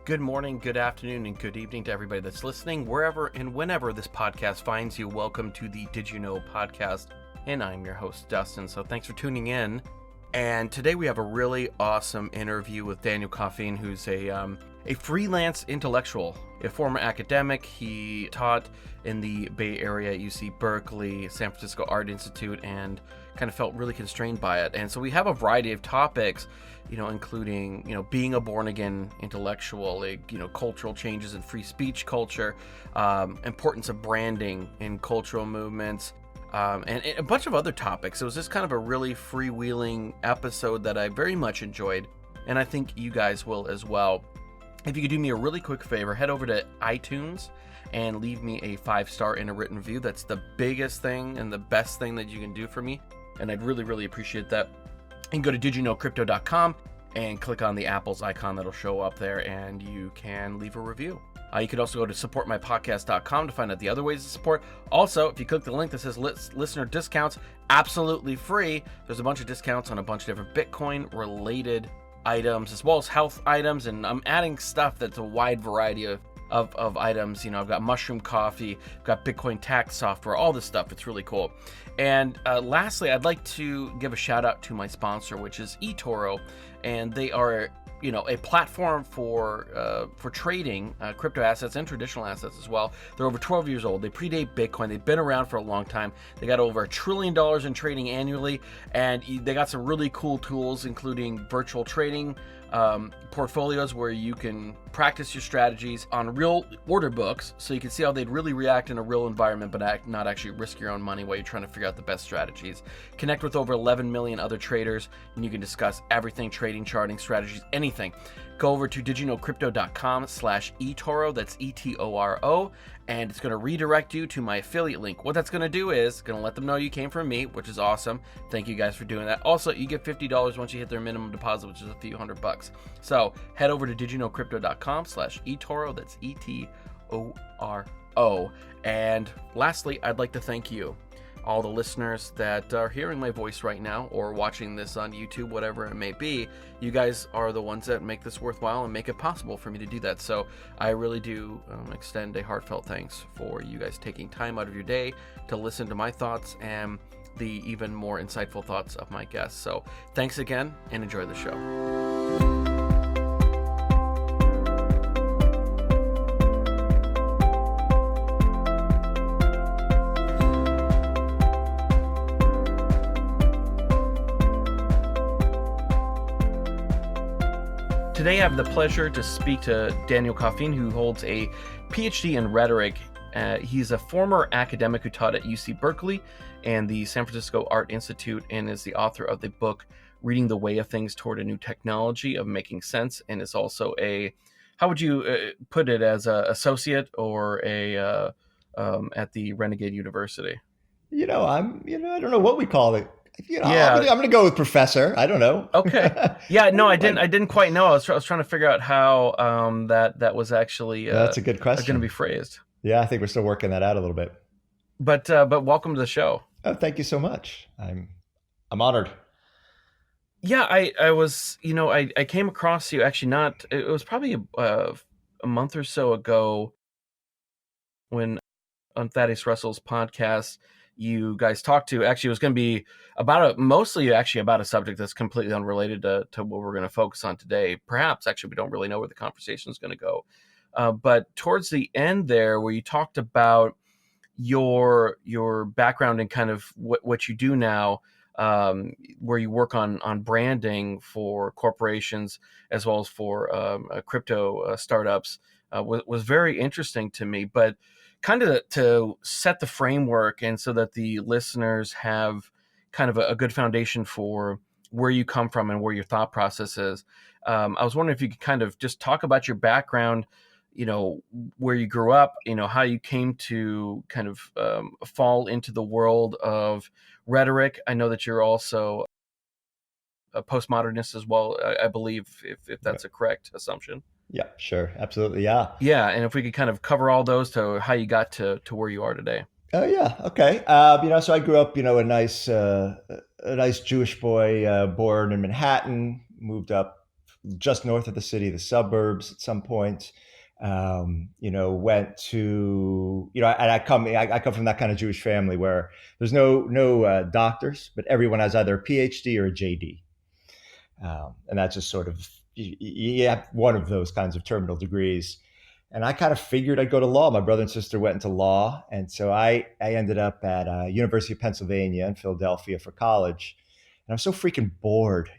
Good morning, good afternoon, and good evening to everybody that's listening, wherever and whenever this podcast finds you. Welcome to the Did You Know podcast, and I'm your host, Dustin. So thanks for tuning in. And today we have a really awesome interview with Daniel Coffeen, who's a freelance intellectual, a former academic. He taught in the Bay Area at UC Berkeley, San Francisco Art Institute, and kind of felt really constrained by it. And so we have a variety of topics, including, being a born-again intellectual, cultural changes in free speech culture, importance of branding in cultural movements, and a bunch of other topics. It was just kind of a really freewheeling episode that I very much enjoyed, and I think you guys will as well. If you could do me a really quick favor, head over to iTunes and leave me a 5-star and a written review. That's the biggest thing and the best thing that you can do for me, and I'd really, really appreciate that. And go to didyouknowcrypto.com and click on the Apple's icon that'll show up there, and you can leave a review. You could also go to supportmypodcast.com to find out the other ways to support. Also, if you click the link that says listener discounts, absolutely free, there's a bunch of discounts on a bunch of different Bitcoin-related items, as well as health items, and I'm adding stuff that's a wide variety of items. I've got mushroom coffee, I've got Bitcoin tax software, all this stuff. It's really cool. And lastly, I'd like to give a shout out to my sponsor, which is eToro, and they are a platform for trading crypto assets and traditional assets as well. They're over 12 years old. They predate Bitcoin. They've been around for a long time. They got over $1 trillion in trading annually, and they got some really cool tools, including virtual trading portfolios where you can practice your strategies on real order books, so you can see how they'd really react in a real environment, but not actually risk your own money while you're trying to figure out the best strategies. Connect with over 11 million other traders, and you can discuss everything: trading, charting, strategies, anything. Go over to didyouknowcrypto.com/eToro, that's eToro, and it's going to redirect you to my affiliate link. What that's going to do is going to let them know you came from me, which is awesome. Thank you guys for doing that. Also, you get $50 once you hit their minimum deposit, which is a few $100. So head over to didyouknowcrypto.com/eToro, that's eToro. And lastly, I'd like to thank you, all the listeners that are hearing my voice right now or watching this on YouTube, whatever it may be. You guys are the ones that make this worthwhile and make it possible for me to do that. So I really do extend a heartfelt thanks for you guys taking time out of your day to listen to my thoughts and the even more insightful thoughts of my guests. So thanks again, and enjoy the show. Today I have the pleasure to speak to Daniel Coffeen, who holds a PhD in rhetoric. He's a former academic who taught at UC Berkeley and the San Francisco Art Institute, and is the author of the book Reading the Way of Things Toward a New Technology of Making Sense, and is also how would you put it, as an associate or at the Renegade University? I don't know what we call it. Yeah. I'm going to go with professor. I don't know. Okay. Yeah. No, I didn't quite know. I was trying to figure out how that was actually that's a good question. Going to be phrased. Yeah, I think we're still working that out a little bit. But welcome to the show. Oh, thank you so much. I'm honored. Yeah, I was, I came across you actually it was probably a month or so ago when on Thaddeus Russell's podcast, you guys talked to, actually it was going to be mostly about a subject that's completely unrelated to what we're going to focus on today. Perhaps actually we don't really know where the conversation is going to go. But towards the end there, where you talked about your background and kind of what you do now, where you work on branding for corporations as well as for crypto startups, was very interesting to me. But kind of to set the framework, and so that the listeners have kind of a good foundation for where you come from and where your thought process is. I was wondering if you could kind of just talk about your background, where you grew up, how you came to kind of fall into the world of rhetoric. I know that you're also a postmodernist as well, I believe, if that's a correct assumption. Yeah, sure. Absolutely. Yeah. Yeah. And if we could kind of cover all those to how you got to where you are today. Oh, yeah. Okay. So I grew up, a nice Jewish boy, born in Manhattan, moved up just north of the city, the suburbs at some point. Went to, and I come from that kind of Jewish family where there's no doctors, but everyone has either a PhD or a JD. And that's just sort of, you have one of those kinds of terminal degrees. And I kind of figured I'd go to law. My brother and sister went into law. And so I ended up at University of Pennsylvania in Philadelphia for college. And I was so freaking bored.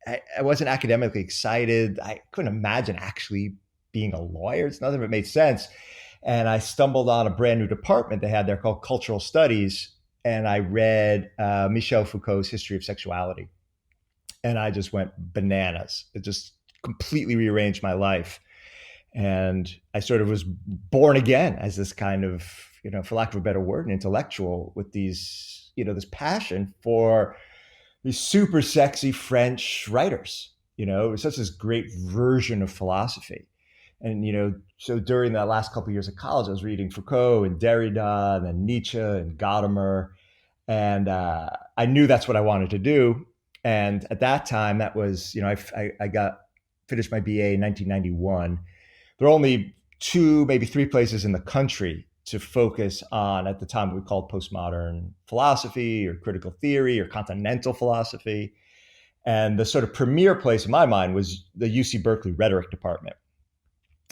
I wasn't academically excited. I couldn't imagine actually being a lawyer. It's nothing that made sense. And I stumbled on a brand new department they had there called Cultural Studies. And I read Michel Foucault's History of Sexuality. And I just went bananas. It just completely rearranged my life. And I sort of was born again as this kind of, for lack of a better word, an intellectual with these, this passion for these super sexy French writers. It was such this great version of philosophy. And, so during the last couple of years of college, I was reading Foucault and Derrida and then Nietzsche and Gadamer. And I knew that's what I wanted to do. And at that time, that was, I finished my BA in 1991. There were only 2, maybe 3 places in the country to focus on, at the time, what we called postmodern philosophy or critical theory or continental philosophy. And the sort of premier place in my mind was the UC Berkeley rhetoric department.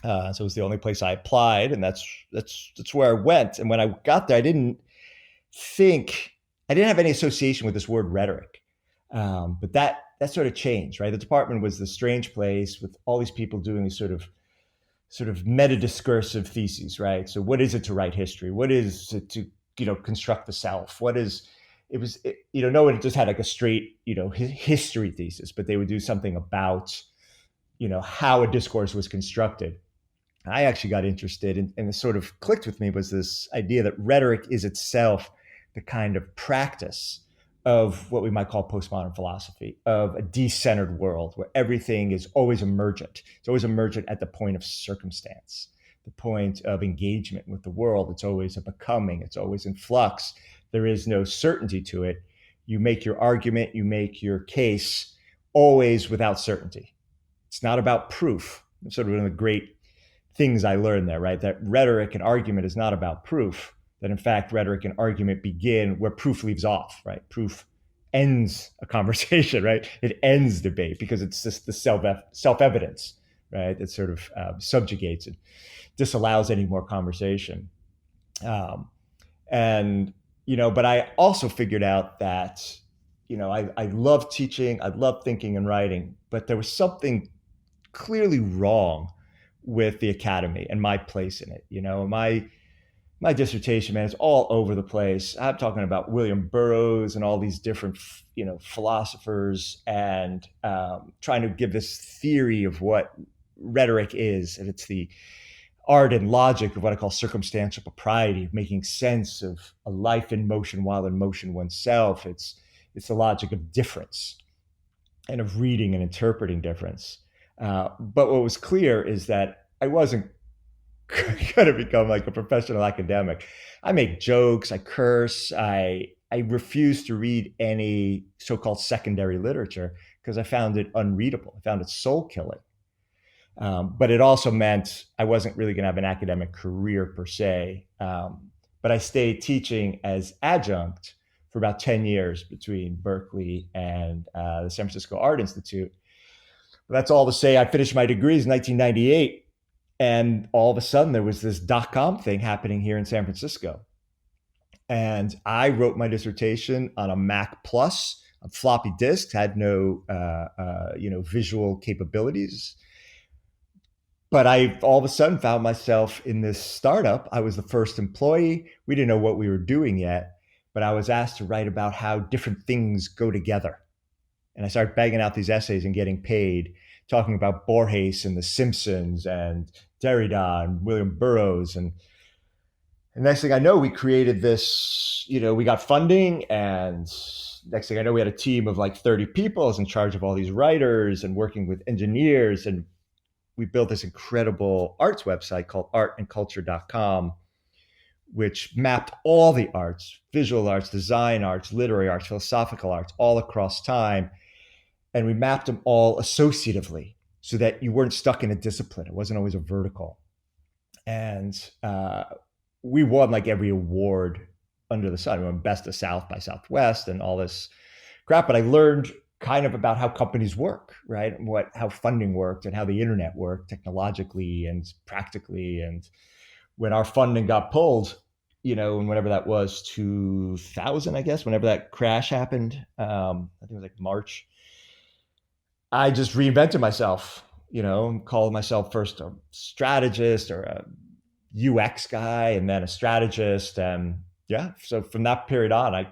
So it was the only place I applied, and that's where I went. And when I got there, I didn't have any association with this word rhetoric. But that sort of changed, right? The department was this strange place with all these people doing these sort of meta-discursive theses, right? So what is it to write history? What is it to, construct the self? No one just had like a straight, history thesis, but they would do something about, how a discourse was constructed. I actually got interested and it sort of clicked with me was this idea that rhetoric is itself the kind of practice of what we might call postmodern philosophy, of a decentered world where everything is always emergent. It's always emergent at the point of circumstance, the point of engagement with the world. It's always a becoming. It's always in flux. There is no certainty to it. You make your argument, you make your case always without certainty. It's not about proof. It's sort of one of the great things I learned there, right? That rhetoric and argument is not about proof. That in fact, rhetoric and argument begin where proof leaves off, right? Proof ends a conversation, right? It ends debate because it's just the self-evidence, right? That sort of subjugates it, disallows any more conversation. But I also figured out that, I love teaching, I love thinking and writing, but there was something clearly wrong with the academy and my place in it. My dissertation, man, is all over the place. I'm talking about William Burroughs and all these different, philosophers and trying to give this theory of what rhetoric is. And it's the art and logic of what I call circumstantial propriety, of making sense of a life in motion while in motion oneself. It's the logic of difference and of reading and interpreting difference. But what was clear is that I wasn't going to become like a professional academic. I make jokes, I curse, I refuse to read any so-called secondary literature because I found it unreadable. I found it soul killing. But it also meant I wasn't really going to have an academic career per se. But I stayed teaching as adjunct for about 10 years between Berkeley and the San Francisco Art Institute. But that's all to say I finished my degrees in 1998. And all of a sudden, there was this .com thing happening here in San Francisco. And I wrote my dissertation on a Mac Plus, a floppy disk, had no visual capabilities. But I all of a sudden found myself in this startup. I was the first employee. We didn't know what we were doing yet, but I was asked to write about how different things go together. And I started banging out these essays and getting paid, talking about Borges and The Simpsons and Derrida and William Burroughs. And next thing I know, we created this, we got funding. And next thing I know, we had a team of like 30 people. I was in charge of all these writers and working with engineers. And we built this incredible arts website called artandculture.com, which mapped all the arts, visual arts, design arts, literary arts, philosophical arts, all across time. and we mapped them all associatively so that you weren't stuck in a discipline. It wasn't always a vertical. And we won like every award under the sun. We won Best of South by Southwest and all this crap. But I learned kind of about how companies work, right? And how funding worked and how the internet worked technologically and practically. And when our funding got pulled, and whenever that was, 2000, I guess, whenever that crash happened, I think it was like March, I just reinvented myself, called myself first a strategist or a UX guy and then a strategist. And yeah, so from that period on,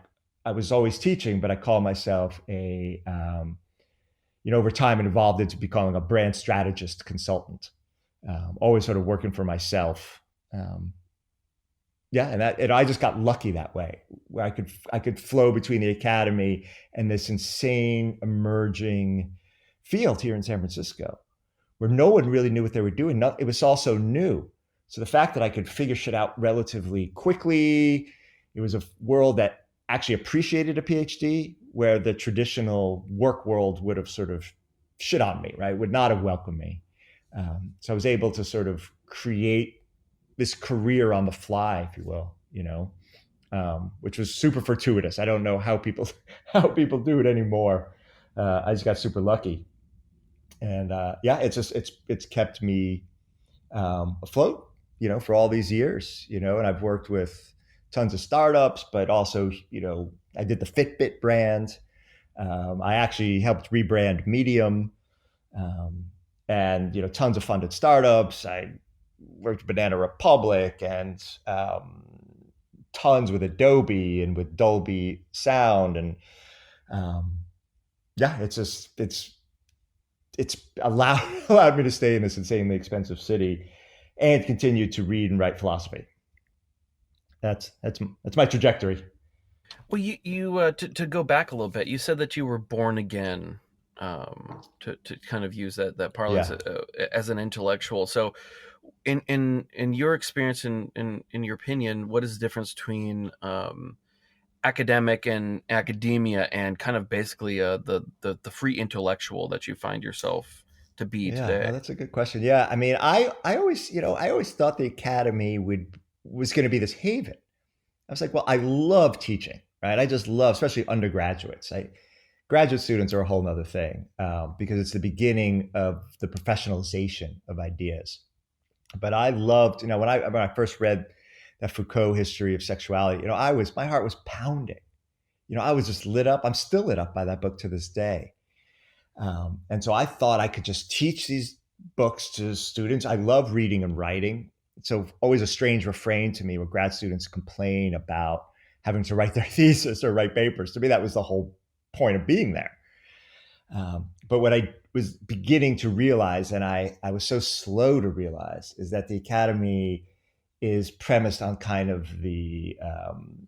I was always teaching, but I call myself over time it evolved into becoming a brand strategist consultant, always sort of working for myself. And I just got lucky that way, where I could flow between the academy and this insane emerging field here in San Francisco, where no one really knew what they were doing. It was also new. So the fact that I could figure shit out relatively quickly, it was a world that actually appreciated a PhD, where the traditional work world would have sort of shit on me, right? Would not have welcomed me. So I was able to sort of create this career on the fly, if you will, which was super fortuitous. I don't know how people do it anymore. I just got super lucky. And it's kept me afloat, for all these years, and I've worked with tons of startups, but also, I did the Fitbit brand. I actually helped rebrand Medium, and, tons of funded startups. I worked with Banana Republic and tons with Adobe and with Dolby Sound. And it's allowed me to stay in this insanely expensive city and continue to read and write philosophy. That's my trajectory. Well, you to go back a little bit, you said that you were born again, to kind of use that parlance, as an intellectual. So, in your experience, in your opinion, what is the difference between academic and academia, and kind of basically the free intellectual that you find yourself to be today? Well, that's a good question. Yeah, I mean, I always thought the academy was going to be this haven. I was like, well, I love teaching, right? I just love, especially undergraduates. Graduate students are a whole nother thing, because it's the beginning of the professionalization of ideas. But I loved, when I first read that Foucault history of sexuality, my heart was pounding. I was just lit up. I'm still lit up by that book to this day. And so I thought I could just teach these books to students. I love reading and writing. So always a strange refrain to me when grad students complain about having to write their thesis or write papers. To me, that was the whole point of being there. But what I was beginning to realize, and I was so slow to realize, is that the academy is premised on kind of the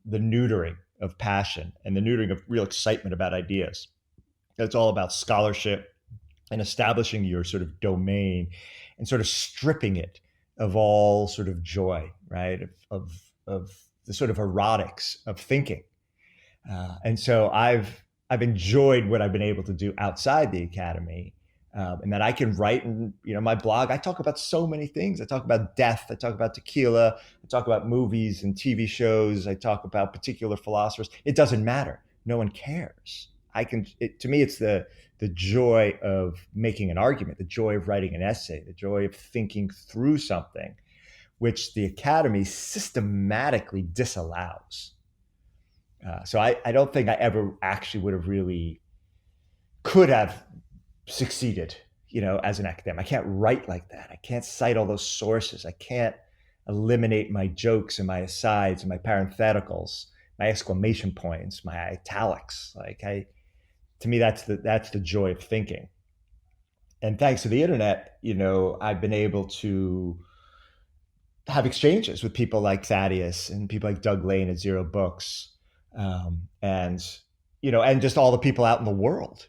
neutering of passion and the neutering of real excitement about ideas. It's all about scholarship and establishing your sort of domain and sort of stripping it of all sort of joy, right? Of the sort of erotics of thinking. And so I've enjoyed what I've been able to do outside the academy, and that I can write in, my blog. I talk about so many things. I talk about death. I talk about tequila. I talk about movies and TV shows. I talk about particular philosophers. It doesn't matter. No one cares. To me, it's the joy of making an argument, the joy of writing an essay, the joy of thinking through something, which the academy systematically disallows. So I don't think I ever actually could have succeeded, as an academic. I can't write like that. I can't cite all those sources. I can't eliminate my jokes and my asides and my parentheticals, my exclamation points, my italics. To me, that's the joy of thinking. And thanks to the internet, I've been able to have exchanges with people like Thaddeus and people like Doug Lane at Zero Books, and just all the people out in the world,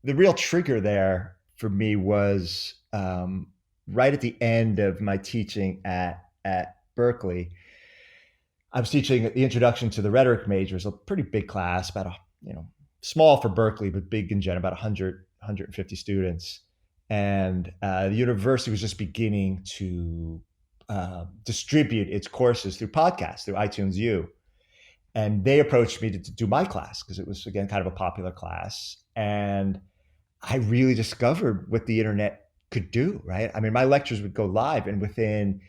the real trigger there for me was right at the end of my teaching at Berkeley. I was teaching the introduction to the rhetoric majors, a pretty big class, about small for Berkeley, but big in general, about 150 students. And the university was just beginning to distribute its courses through podcasts, through iTunes U. And they approached me to do my class because it was, again, kind of a popular class. And I really discovered what the internet could do, right? I mean, my lectures would go live, and within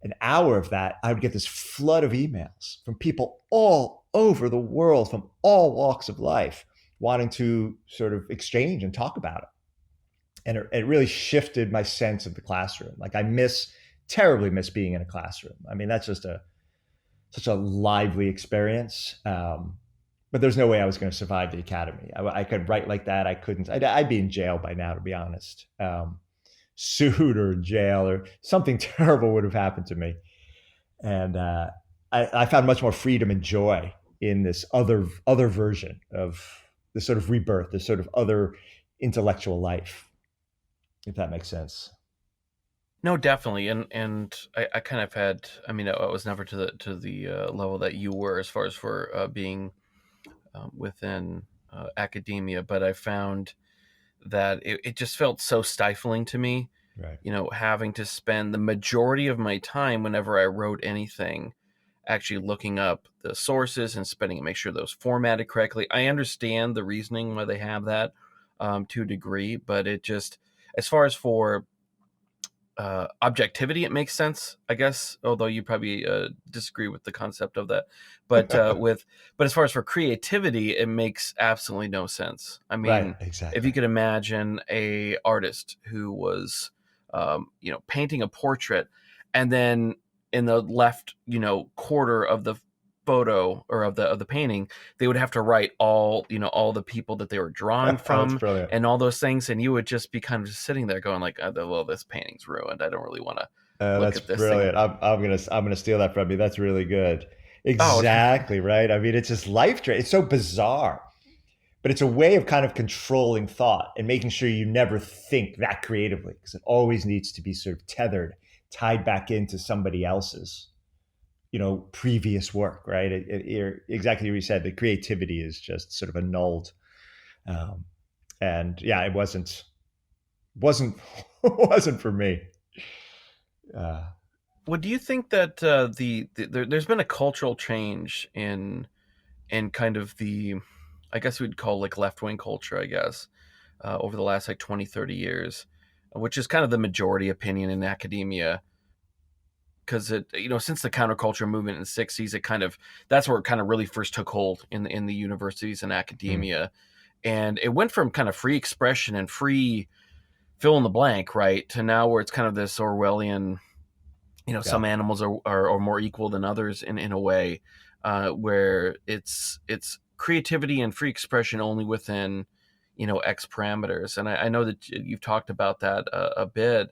an hour of that, I would get this flood of emails from people all over the world, from all walks of life, wanting to sort of exchange and talk about it. And it really shifted my sense of the classroom. Like, terribly miss being in a classroom. I mean, that's just such a lively experience. But there's no way I was going to survive the academy. I could write like that. I couldn't. I'd be in jail by now, to be honest. Sued or in jail, or something terrible would have happened to me. And I found much more freedom and joy in this other version of this sort of rebirth, this sort of other intellectual life, if that makes sense. No, definitely, and I kind of had. I mean, I was never to the level that you were as far as for being within academia, but I found that it just felt so stifling to me. Right. Having to spend the majority of my time whenever I wrote anything actually looking up the sources and make sure those formatted correctly. I understand the reasoning why they have that to a degree, but it just, as far as for objectivity, it makes sense, I guess. Although you probably disagree with the concept of that, but but as far as for creativity, it makes absolutely no sense. I Right. mean, if you Exactly. could imagine a artist who was, painting a portrait, and then in the left, quarter of the photo or of the painting, they would have to write all the people that they were drawing That's from brilliant. and all those things, and you would just be kind of just sitting there going like, well, this painting's ruined. I don't really want to look That's at this thing. brilliant. I'm gonna steal that from you. That's really good. Oh, Exactly right. I mean, it's just It's so bizarre, but it's a way of kind of controlling thought and making sure you never think that creatively, because it always needs to be sort of tied back into somebody else's, previous work. Right. You're exactly what you said. The creativity is just sort of annulled. Um, and yeah, it wasn't wasn't for me. Uh, well, do you think that there's been a cultural change in kind of the, I guess we'd call like left wing culture, I guess, over the last like 20, 30 years, which is kind of the majority opinion in academia. Because since the counterculture movement in the 60s, that's where it kind of really first took hold in the universities and hmm, academia. And it went from kind of free expression and free fill in the blank, right, to now where it's kind of this Orwellian, yeah. some animals are more equal than others in a way, where it's creativity and free expression only within, X parameters. And I know that you've talked about that a bit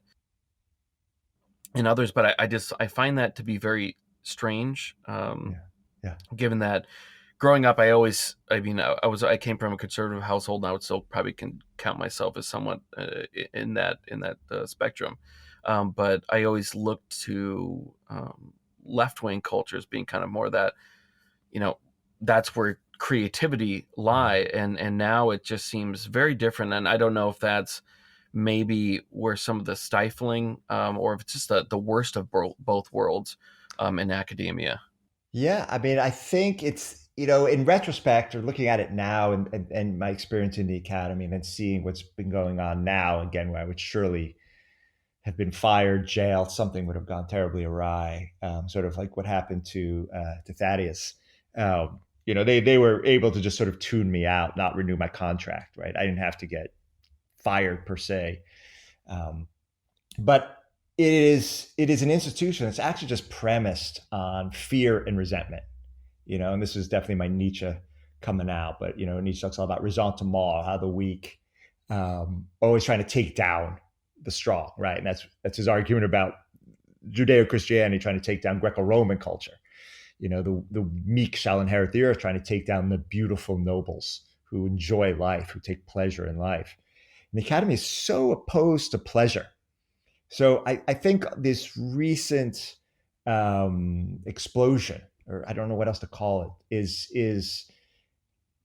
in others, but I find that to be very strange, Yeah. Yeah. given that growing up, I came from a conservative household, and I would still probably can count myself as somewhat in that spectrum. But I always looked to left wing cultures being kind of more that, you know that's where creativity Mm. lie, and now it just seems very different. And I don't know if that's maybe where some of the stifling, or if it's just the worst of both worlds in academia. Yeah, I mean, I think it's, in retrospect or looking at it now, and my experience in the academy, and then seeing what's been going on now, again, where I would surely have been fired, jailed, something would have gone terribly awry, sort of like what happened to Thaddeus. They were able to just sort of tune me out, not renew my contract, right? I didn't have to get fired per se. Um, but it is an institution that's actually just premised on fear and resentment, and this is definitely my Nietzsche coming out. But Nietzsche talks all about ressentiment, how the weak, always trying to take down the strong, right? And that's his argument about Judeo-Christianity trying to take down Greco-Roman culture. The meek shall inherit the earth, trying to take down the beautiful nobles who enjoy life, who take pleasure in life. And the academy is so opposed to pleasure. So I think this recent explosion, or I don't know what else to call it, is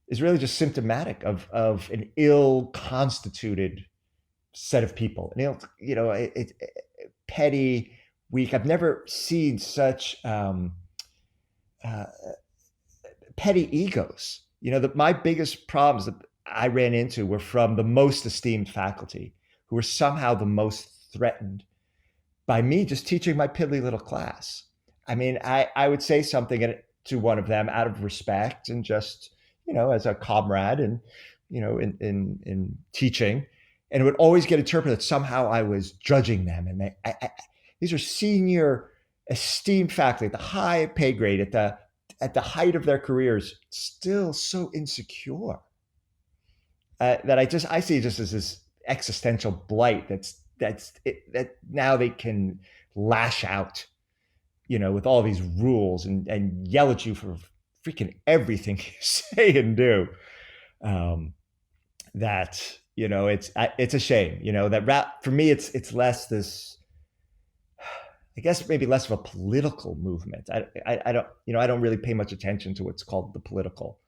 is really just symptomatic of an ill-constituted set of people. And petty, weak. I've never seen such uh, petty egos. My biggest problems that I ran into were from the most esteemed faculty, who were somehow the most threatened by me just teaching my piddly little class. I mean, I would say something to one of them out of respect and just, as a comrade and, in teaching. And it would always get interpreted that somehow I was judging them. And these are senior esteemed faculty at the high pay grade, at the height of their careers, still so insecure that I see it just as this existential blight that now they can lash out, with all these rules and yell at you for freaking everything you say and do. That it's a shame, that rap for me it's less this. I guess maybe less of a political movement. I don't I don't really pay much attention to what's called the political.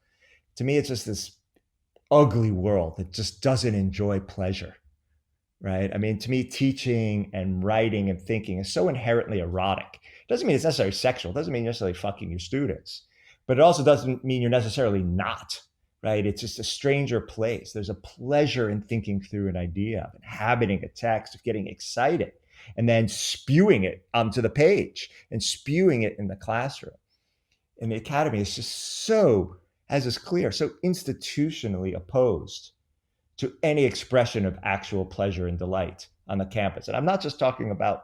To me, it's just this ugly world that just doesn't enjoy pleasure, right? I mean, to me, teaching and writing and thinking is so inherently erotic. It doesn't mean it's necessarily sexual. It doesn't mean you're necessarily fucking your students, but it also doesn't mean you're necessarily not, right? It's just a stranger place. There's a pleasure in thinking through an idea, of inhabiting a text, of getting excited, and then spewing it onto the page and spewing it in the classroom. And the academy is just so, as is clear, so institutionally opposed to any expression of actual pleasure and delight on the campus. And I'm not just talking about,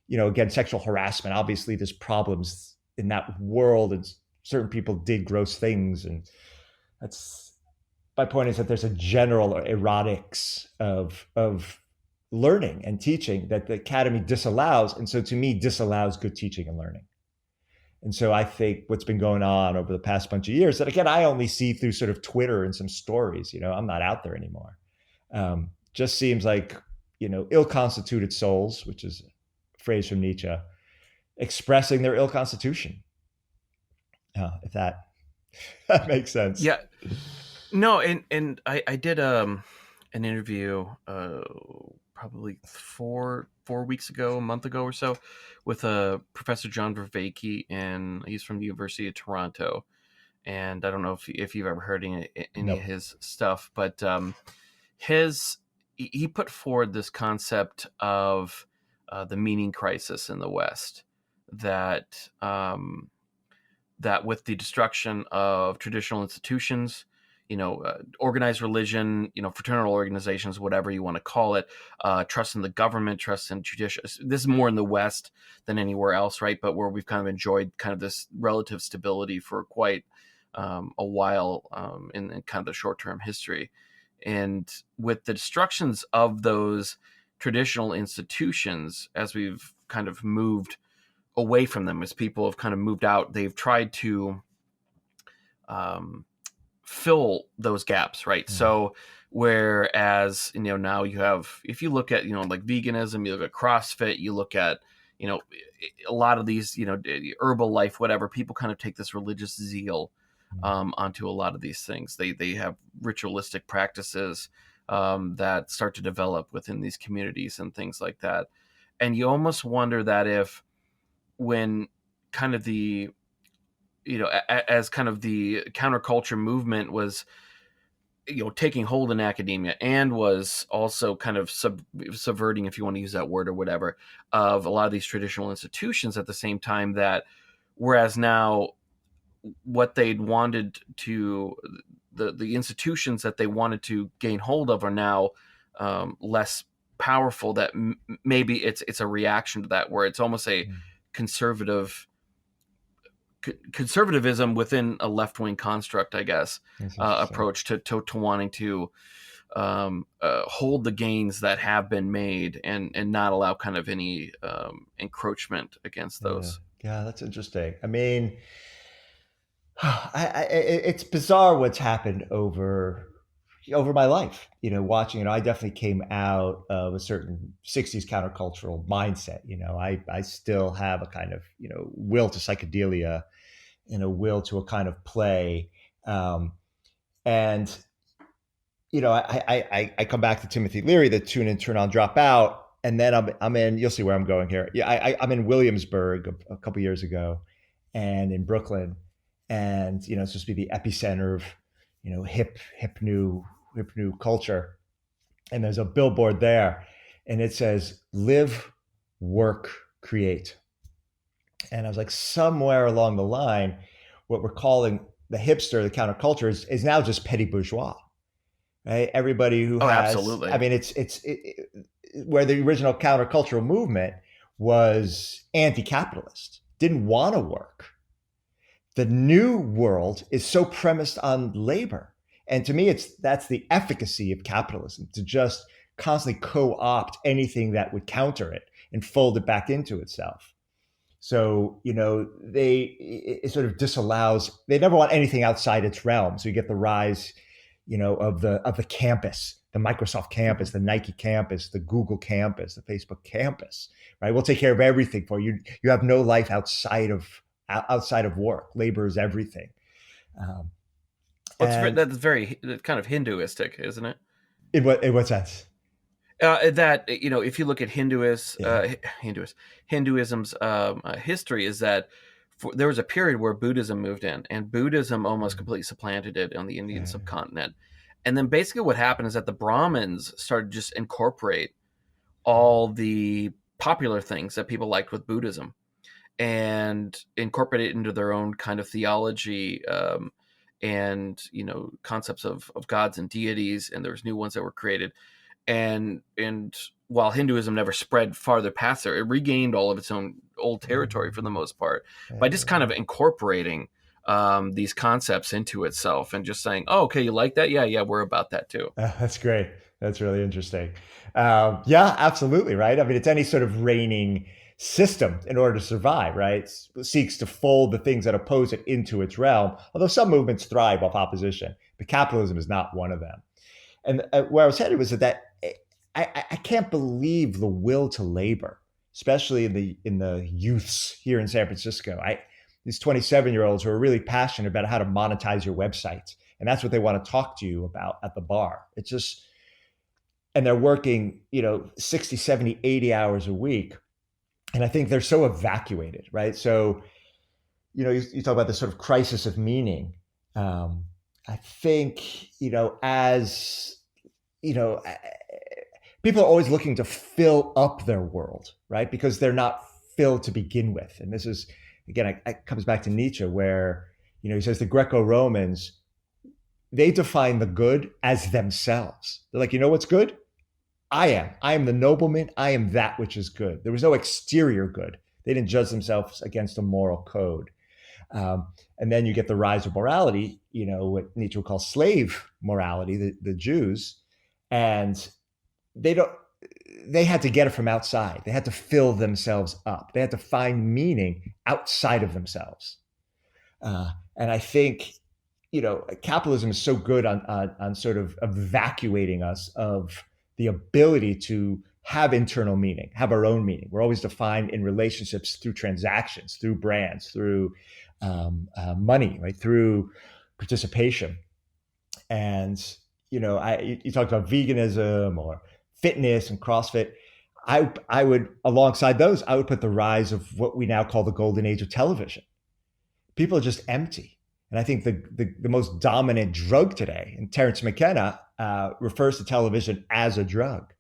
again, sexual harassment. Obviously, there's problems in that world, and certain people did gross things. And that's my point, is that there's a general erotics of learning and teaching that the academy disallows. And so to me, disallows good teaching and learning. And so I think what's been going on over the past bunch of years, that again, I only see through sort of Twitter and some stories, I'm not out there anymore. Just seems like, ill-constituted souls, which is a phrase from Nietzsche, expressing their ill constitution. If that makes sense. Yeah. No, and I did an interview probably four weeks ago, a month ago or so, with Professor John Vervaeke, and he's from the University of Toronto. And I don't know if you've ever heard any Nope. of his stuff, but he put forward this concept of the meaning crisis in the West, that that with the destruction of traditional institutions, organized religion, fraternal organizations, whatever you want to call it, trust in the government, trust in judicial. This is more in the West than anywhere else, right? But where we've kind of enjoyed kind of this relative stability for quite a while in kind of the short-term history. And with the destructions of those traditional institutions, as we've kind of moved away from them, as people have kind of moved out, they've tried to fill those gaps, right? Mm. So whereas now you have, if you look at like veganism, you look at CrossFit, you look at a lot of these Herbalife, whatever, people kind of take this religious zeal onto a lot of these things. They have ritualistic practices that start to develop within these communities and things like that. And you almost wonder that if, when kind of the as kind of the counterculture movement was taking hold in academia, and was also kind of subverting, if you want to use that word or whatever, of a lot of these traditional institutions at the same time, that whereas now what they'd wanted to, the institutions that they wanted to gain hold of are now less powerful, that maybe it's a reaction to that, where it's almost a conservatism within a left-wing construct, I guess, approach to wanting to hold the gains that have been made, and not allow kind of any encroachment against those. Yeah, that's interesting. I mean, it's bizarre what's happened over my life, watching. I definitely came out of a certain 60s countercultural mindset. I still have a kind of, will to psychedelia and a will to a kind of play. And I come back to Timothy Leary, the tune in, turn on, drop out, and then I'm in. You'll see where I'm going here. Yeah, I'm in Williamsburg a couple years ago, and in Brooklyn, and it's supposed to be the epicenter of hip new culture, and there's a billboard there, and it says live, work, create, and I was like, somewhere along the line, what we're calling the hipster, the counterculture, is now just petty bourgeois, right? Everybody who Oh, has, I absolutely. mean, where the original countercultural movement was anti-capitalist, didn't want to work. The new world is so premised on labor. And to me, that's the efficacy of capitalism, to just constantly co-opt anything that would counter it and fold it back into itself. So, it sort of disallows, they never want anything outside its realm. So you get the rise, of the campus, the Microsoft Hmm. campus, the Nike campus, the Google campus, the Facebook campus, right? We'll take care of everything for you. You have no life outside of work. Labor is everything. Um, Well, and that's very kind of Hinduistic, isn't it? in what sense? That if you look at Yeah. Hinduism's history, is that there was a period where Buddhism moved in, and Buddhism almost Mm, completely supplanted it on the Indian yeah. subcontinent. And then basically what happened is that the Brahmins started to just incorporate Mm, all the popular things that people liked with Buddhism and incorporate it into their own kind of theology, and concepts of gods and deities, and there was new ones that were created. And while Hinduism never spread farther past there, it regained all of its own old territory for the most part by just kind of yeah. incorporating these concepts into itself and just saying, "Oh, okay, you like that? Yeah, yeah, we're about that too." That's great. That's really interesting. Yeah, absolutely. Right. I mean, it's any sort of reigning system in order to survive, right? Seeks to fold the things that oppose it into its realm, although some movements thrive off opposition, but capitalism is not one of them. And where I was headed was that I can't believe the will to labor, especially in the youths here in San Francisco. These 27-year-olds who are really passionate about how to monetize your website, and that's what they want to talk to you about at the bar. It's just, and they're working 60, 70, 80 hours a week, and I think they're so evacuated, right? So you talk about this sort of crisis of meaning. um, I think as you know people are always looking to fill up their world, right? Because they're not filled to begin with. And this is, again, it comes back to Nietzsche, where he says the Greco-Romans, they define the good as themselves. They're like, what's good? I am the nobleman. I am that which is good. There was no exterior good. They didn't judge themselves against a moral code. um, and then you get the rise of morality, what Nietzsche would call slave morality, the Jews. And they don't they had to get it from outside. They had to fill themselves up. They had to find meaning outside of themselves. And I think capitalism is so good on sort of evacuating us of the ability to have internal meaning, have our own meaning. We're always defined in relationships through transactions, through brands, through money, right, through participation. And you talked about veganism or fitness and CrossFit. I would, alongside those, I would put the rise of what we now call the golden age of television. People are just empty. And I think the most dominant drug today, and Terence McKenna refers to television as a drug,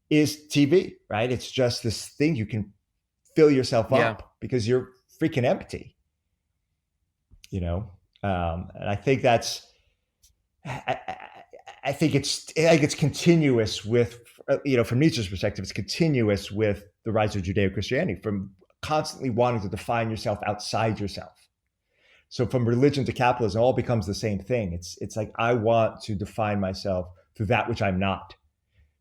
is TV, right? It's just this thing you can fill yourself Yeah. up because you're freaking empty, you know? And I think that's, I think it's continuous with, from Nietzsche's perspective, it's continuous with the rise of Judeo-Christianity, from constantly wanting to define yourself outside yourself. So from religion to capitalism, it all becomes the same thing. It's like, I want to define myself through that which I'm not,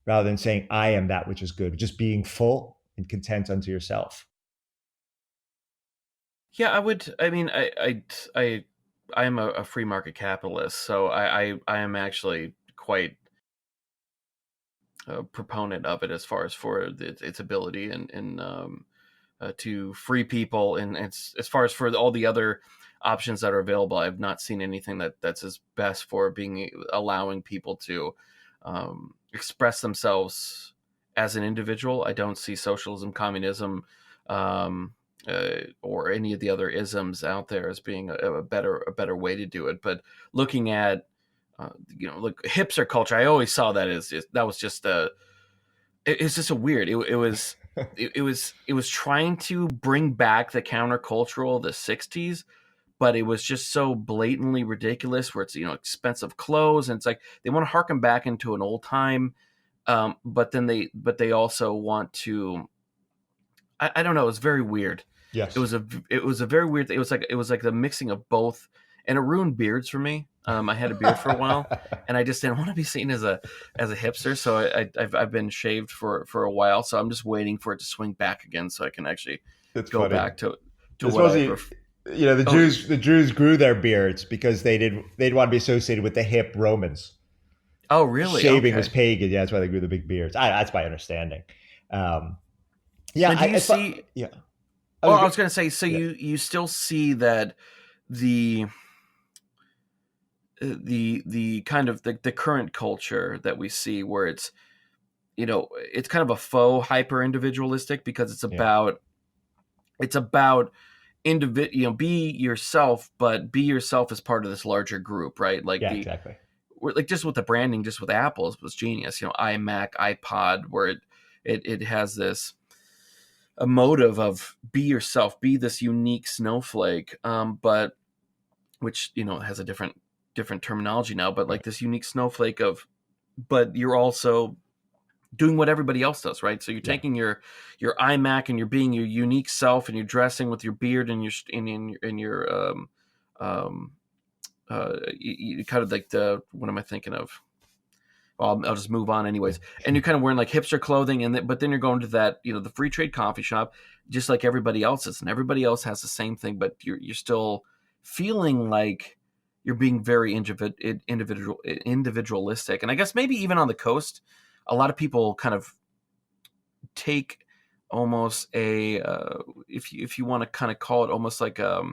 rather than saying I am that which is good, just being full and content unto yourself. Yeah, I would. I mean, I am a free market capitalist, so I am actually quite a proponent of it as far as for its ability and to free people. And it's, as far as for all the other options that are available, I've not seen anything that's as best for allowing people to express themselves as an individual. I don't see socialism, communism, or any of the other isms out there as being a better way to do it. But looking at like hipster culture, I always saw that as that was just it's just a weird. It was trying to bring back the countercultural of the '60s, but it was just so blatantly ridiculous. Where it's expensive clothes, and it's like they want to harken back into an old time, but they also want to. I don't know. It was very weird. Yes. It was a very weird. It was like the mixing of both, and it ruined beards for me. I had a beard for a while, and I just didn't want to be seen as a hipster. So I've been shaved for a while. So I'm just waiting for it to swing back again, so I can actually go funny. Back to what I prefer. The Jews grew their beards because they'd want to be associated with the hip Romans. Oh, really? Shaving was pagan. Yeah, that's why they grew the big beards. That's my understanding. Yeah, I see. Yeah. I was going to say. So yeah. you still see that the kind of the current culture that we see, where it's it's kind of a faux hyper individualistic, because it's about be yourself, but be yourself as part of this larger group, right? Like exactly. Like just with the branding, just with Apple was genius. iMac, iPod, where it has this a motive of be yourself, be this unique snowflake, but which has a different terminology now, but like this unique snowflake but you're also doing what everybody else does, right? So you're taking your iMac and you're being your unique self, and you're dressing with your beard and your you kind of like what am I thinking of? Well, I'll just move on anyways. And you're kind of wearing like hipster clothing, but then you're going to that, the free trade coffee shop, just like everybody else is, and everybody else has the same thing, but you're still feeling like you're being very individualistic. And I guess maybe even on the coast, a lot of people kind of take almost a if you want to kind of call it almost like a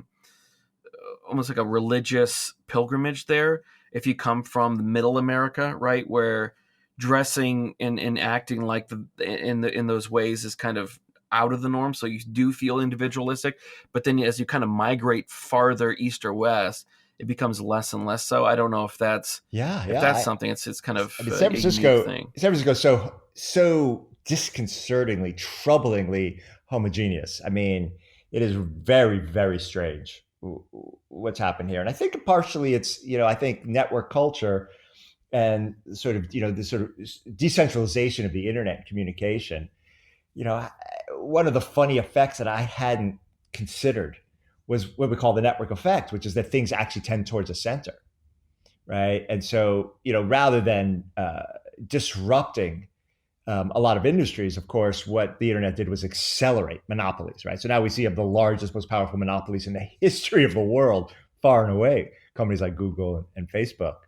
religious pilgrimage there. If you come from the middle America, right, where dressing and acting like in those ways is kind of out of the norm, so you do feel individualistic. But then as you kind of migrate farther east or west, it becomes less and less so. I don't know if that's something. It's kind of San Francisco thing. San Francisco so disconcertingly, troublingly homogeneous. I mean, it is very, very strange what's happened here. And I think partially it's, I think network culture and sort of, this sort of decentralization of the internet communication. One of the funny effects that I hadn't considered was what we call the network effect, which is that things actually tend towards a center, right? And so, rather than disrupting a lot of industries, of course, what the internet did was accelerate monopolies, right? So now we see of the largest, most powerful monopolies in the history of the world, far and away, companies like Google and Facebook.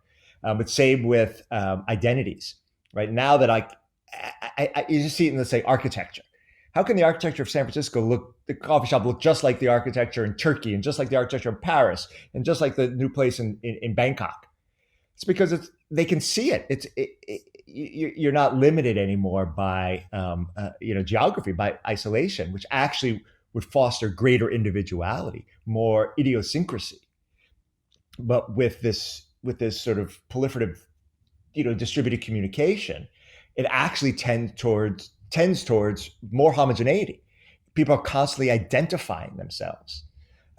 But same with identities, right? Now that I you just see it in, let's say, architecture. How can the architecture of San Francisco the coffee shop look just like the architecture in Turkey, and just like the architecture in Paris, and just like the new place in Bangkok? It's because they can see it. You're not limited anymore by geography, by isolation, which actually would foster greater individuality, more idiosyncrasy. But with this sort of proliferative, distributed communication, it actually tends towards more homogeneity. People are constantly identifying themselves.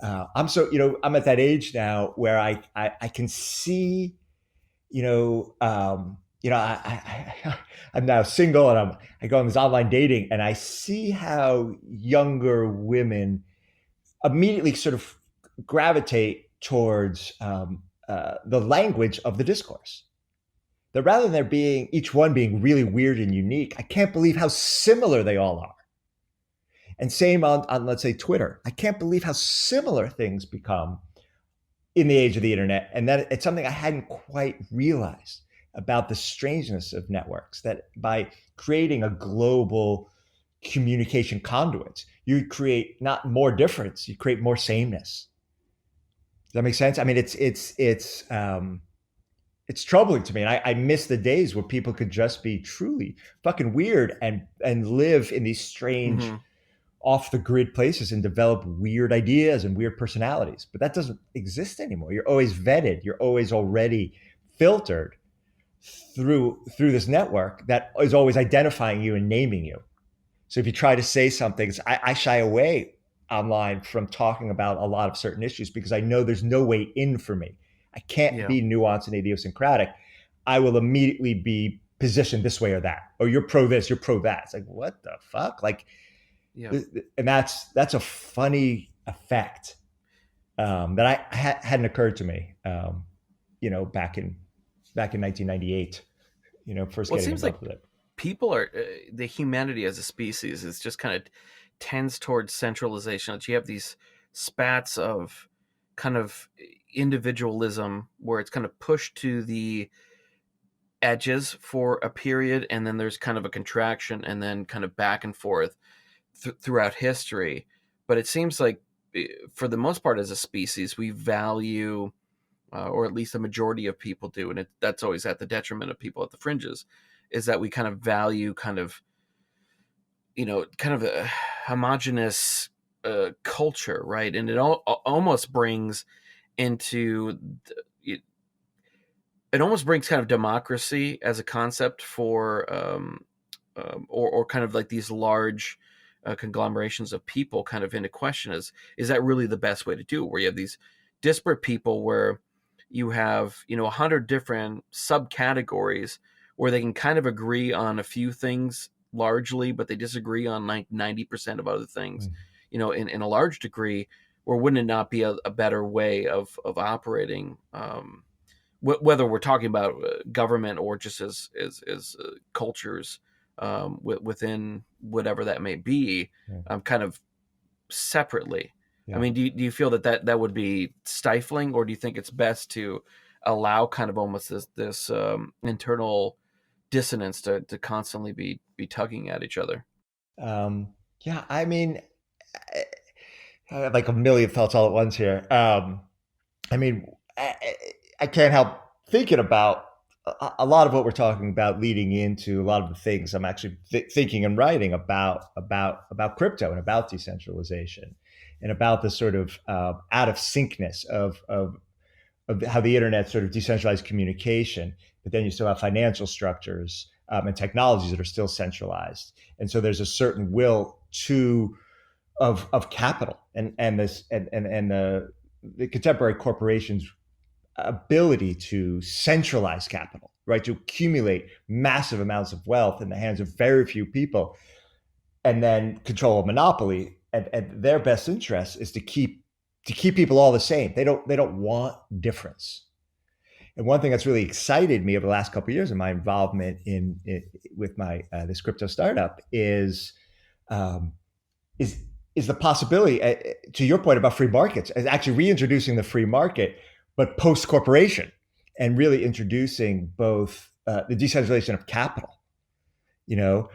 I'm at that age now where I can see, I'm now single, and I go on this online dating, and I see how younger women immediately sort of gravitate towards the language of the discourse. That rather than there being each one being really weird and unique, I can't believe how similar they all are. And same on let's say Twitter. I can't believe how similar things become in the age of the internet. And that it's something I hadn't quite realized about the strangeness of networks, that by creating a global communication conduits. You create not more difference, you create more sameness. Does that make sense? I mean, it's troubling to me, and I miss the days where people could just be truly fucking weird and live in these strange, Hmm. off the grid places and develop weird ideas and weird personalities. But that doesn't exist anymore. You're always vetted. You're always already filtered through this network that is always identifying you and naming you. So if you try to say something, I shy away online from talking about a lot of certain issues because I know there's no way in for me. I can't Yeah. be nuanced and idiosyncratic. I will immediately be positioned this way or that. Or you're pro this, you're pro that. It's like, what the fuck? Like, Yeah. and that's a funny effect that hadn't occurred to me. Back in 1998. First Well, it getting seems like involved with it. people are the humanity as a species is just kind of tends towards centralization. That you have these spats of kind of individualism where it's kind of pushed to the edges for a period, and then there's kind of a contraction, and then kind of back and forth throughout history. But it seems like, for the most part, as a species, we value, or at least the majority of people do, and that's always at the detriment of people at the fringes, is that we kind of value kind of a homogenous culture, right? And it almost brings into it, it almost brings kind of democracy as a concept for or kind of like these large conglomerations of people kind of into question. Is that really the best way to do it, where you have these disparate people where you have 100 different subcategories where they can kind of agree on a few things largely, but they disagree on like 90% of other things, Mm. in a large degree? Or wouldn't it not be a better way of operating, whether we're talking about government or just as cultures, within whatever that may be, Yeah. kind of separately? I Yeah. mean, do you feel that would be stifling, or do you think it's best to allow kind of almost this internal dissonance to constantly be tugging at each other? Yeah, I mean, I have like a million thoughts all at once here. I mean, I can't help thinking about a lot of what we're talking about, leading into a lot of the things I'm actually thinking and writing about crypto and about decentralization, and about the sort of out of syncness of how the internet sort of decentralized communication, but then you still have financial structures and technologies that are still centralized, and so there's a certain will to of capital and this and the contemporary corporations' ability to centralize capital, right? To accumulate massive amounts of wealth in the hands of very few people, and then control a monopoly. And their best interest is to keep people all the same. They don't want difference. And one thing that's really excited me over the last couple of years in my involvement in with my this crypto startup um, is is the possibility, to your point about free markets, is actually reintroducing the free market, but post corporation, and really introducing both the decentralization of capital, you know,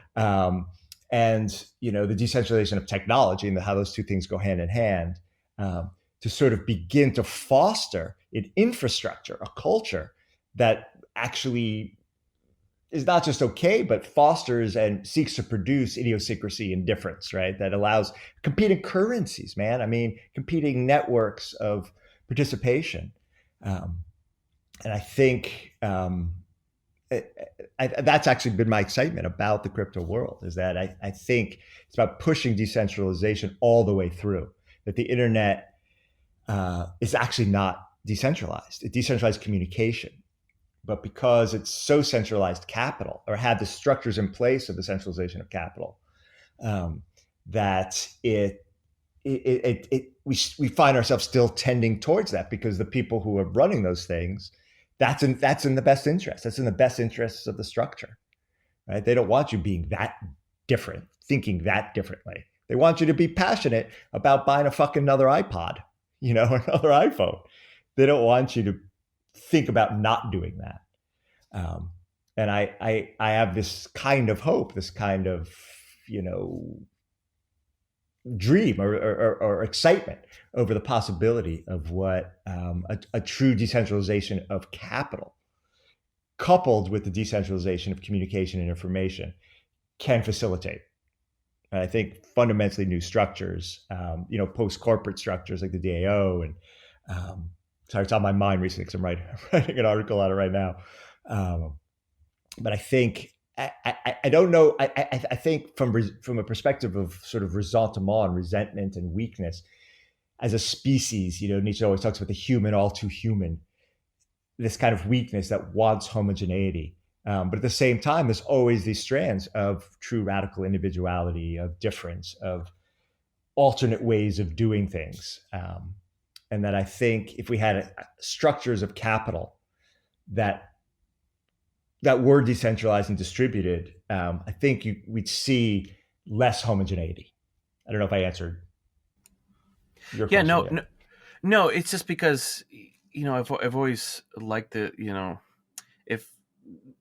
and the decentralization of technology, and how those two things go hand in hand, to sort of begin to foster an infrastructure, a culture that actually is not just okay, but fosters and seeks to produce idiosyncrasy and difference, right? That allows competing currencies, man. I mean, competing networks of participation. Um, and I think that's actually been my excitement about the crypto world, is that I think it's about pushing decentralization all the way through, that the internet is actually not decentralized. It decentralized communication, but because it's so centralized capital, or had the structures in place of the centralization of capital, um, that we find ourselves still tending towards that, because the people who are running those things, that's in the best interest. That's in the best interests of the structure, right? They don't want you being that different, thinking that differently. They want you to be passionate about buying a fucking another iPod, or another iPhone. They don't want you to think about not doing that. Um, and I have this kind of hope, this kind of dream or excitement over the possibility of what a true decentralization of capital, coupled with the decentralization of communication and information, can facilitate. And I think fundamentally new structures, post-corporate structures like the DAO, and sorry, it's on my mind recently because I'm writing an article on it right now. But I think I don't know. I think from a perspective of sort of ressentiment and resentment and weakness as a species, Nietzsche always talks about the human, all too human, this kind of weakness that wants homogeneity. But at the same time, there's always these strands of true radical individuality, of difference, of alternate ways of doing things. And that I think if we had structures of capital that were decentralized and distributed, I think we'd see less homogeneity. I don't know if I answered your question. Yeah, no. It's just because I've always liked the if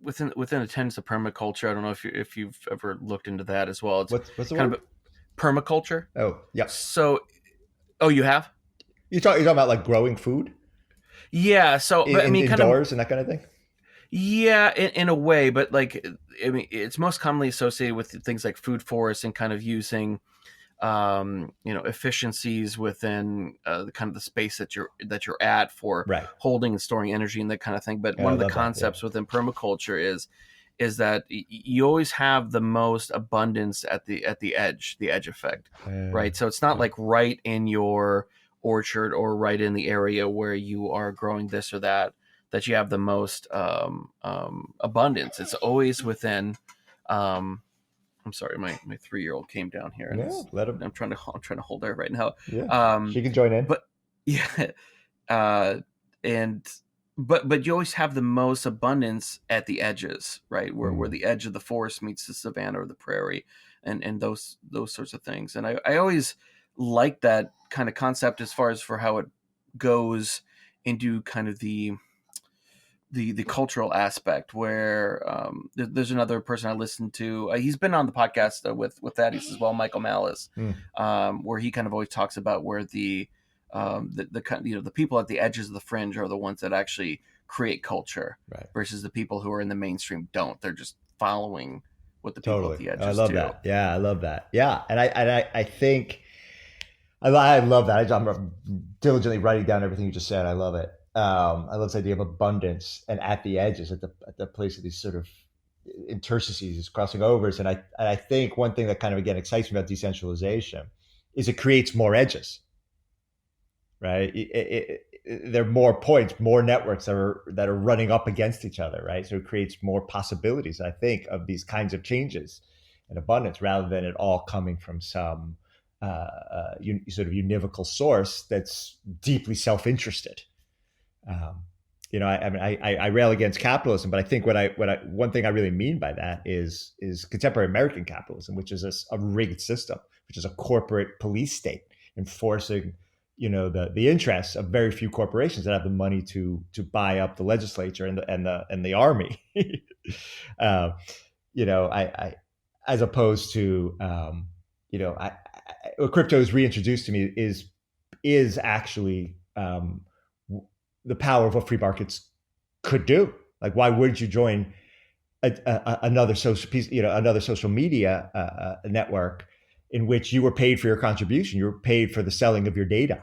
within the tenets of permaculture. I don't know if you've ever looked into that as well. It's what's the kind word? of permaculture. Oh, yeah. So, you have? You're talking about like growing food? Yeah. So, but, indoors and that kind of thing. Yeah, in a way, but it's most commonly associated with things like food forests and kind of using, efficiencies within the kind of the space that you're at for holding and storing energy and that kind of thing. But one of the concepts within permaculture is that you always have the most abundance at the edge effect, right? So it's not like right in your orchard or right in the area where you are growing this or that you have the most abundance. It's always within. I'm sorry, my 3-year-old came down here, and let him. I'm trying to hold her right now. Yeah, she can join in. But yeah, but you always have the most abundance at the edges, right? Where the edge of the forest meets the savanna or the prairie, and those sorts of things. And I always like that kind of concept as far as for how it goes into kind of the cultural aspect, where there's another person I listened to. He's been on the podcast with Thaddeus as well, Michael Malice, where he kind of always talks about where the people at the edges of the fringe are the ones that actually create culture, versus the people who are in the mainstream don't. They're just following what the people at the edges do. I love that. Yeah, I love that. Yeah, and I think I love that. I'm diligently writing down everything you just said. I love it. I love this idea of abundance, and at the edges, at the place of these sort of interstices, these crossing overs. And I think one thing that kind of again excites me about decentralization is it creates more edges, right? There are more points, more networks that are running up against each other, right? So it creates more possibilities, I think, of these kinds of changes and abundance, rather than it all coming from some sort of univocal source that's deeply self-interested. I rail against capitalism, but I think one thing I really mean by that is contemporary American capitalism, which is a rigged system, which is a corporate police state enforcing, the interests of very few corporations that have the money to buy up the legislature and the army. As opposed to, what crypto is reintroduced to me is actually the power of what free markets could do. Like, why wouldn't you join another social piece, another social media network in which you were paid for your contribution, you were paid for the selling of your data?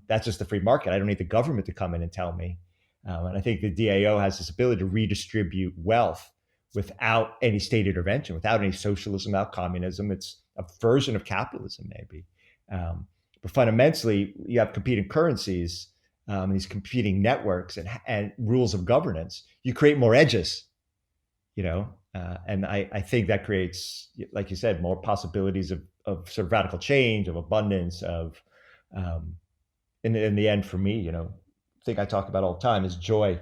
That's just the free market. I don't need the government to come in and tell me. And I think the DAO has this ability to redistribute wealth without any state intervention, without any socialism, without communism. It's a version of capitalism, maybe. But fundamentally, you have competing currencies, these competing networks and rules of governance. You create more edges, and I think that creates, like you said, more possibilities of sort of radical change, of abundance, of in the end, for me, thing I talk about all the time is joy.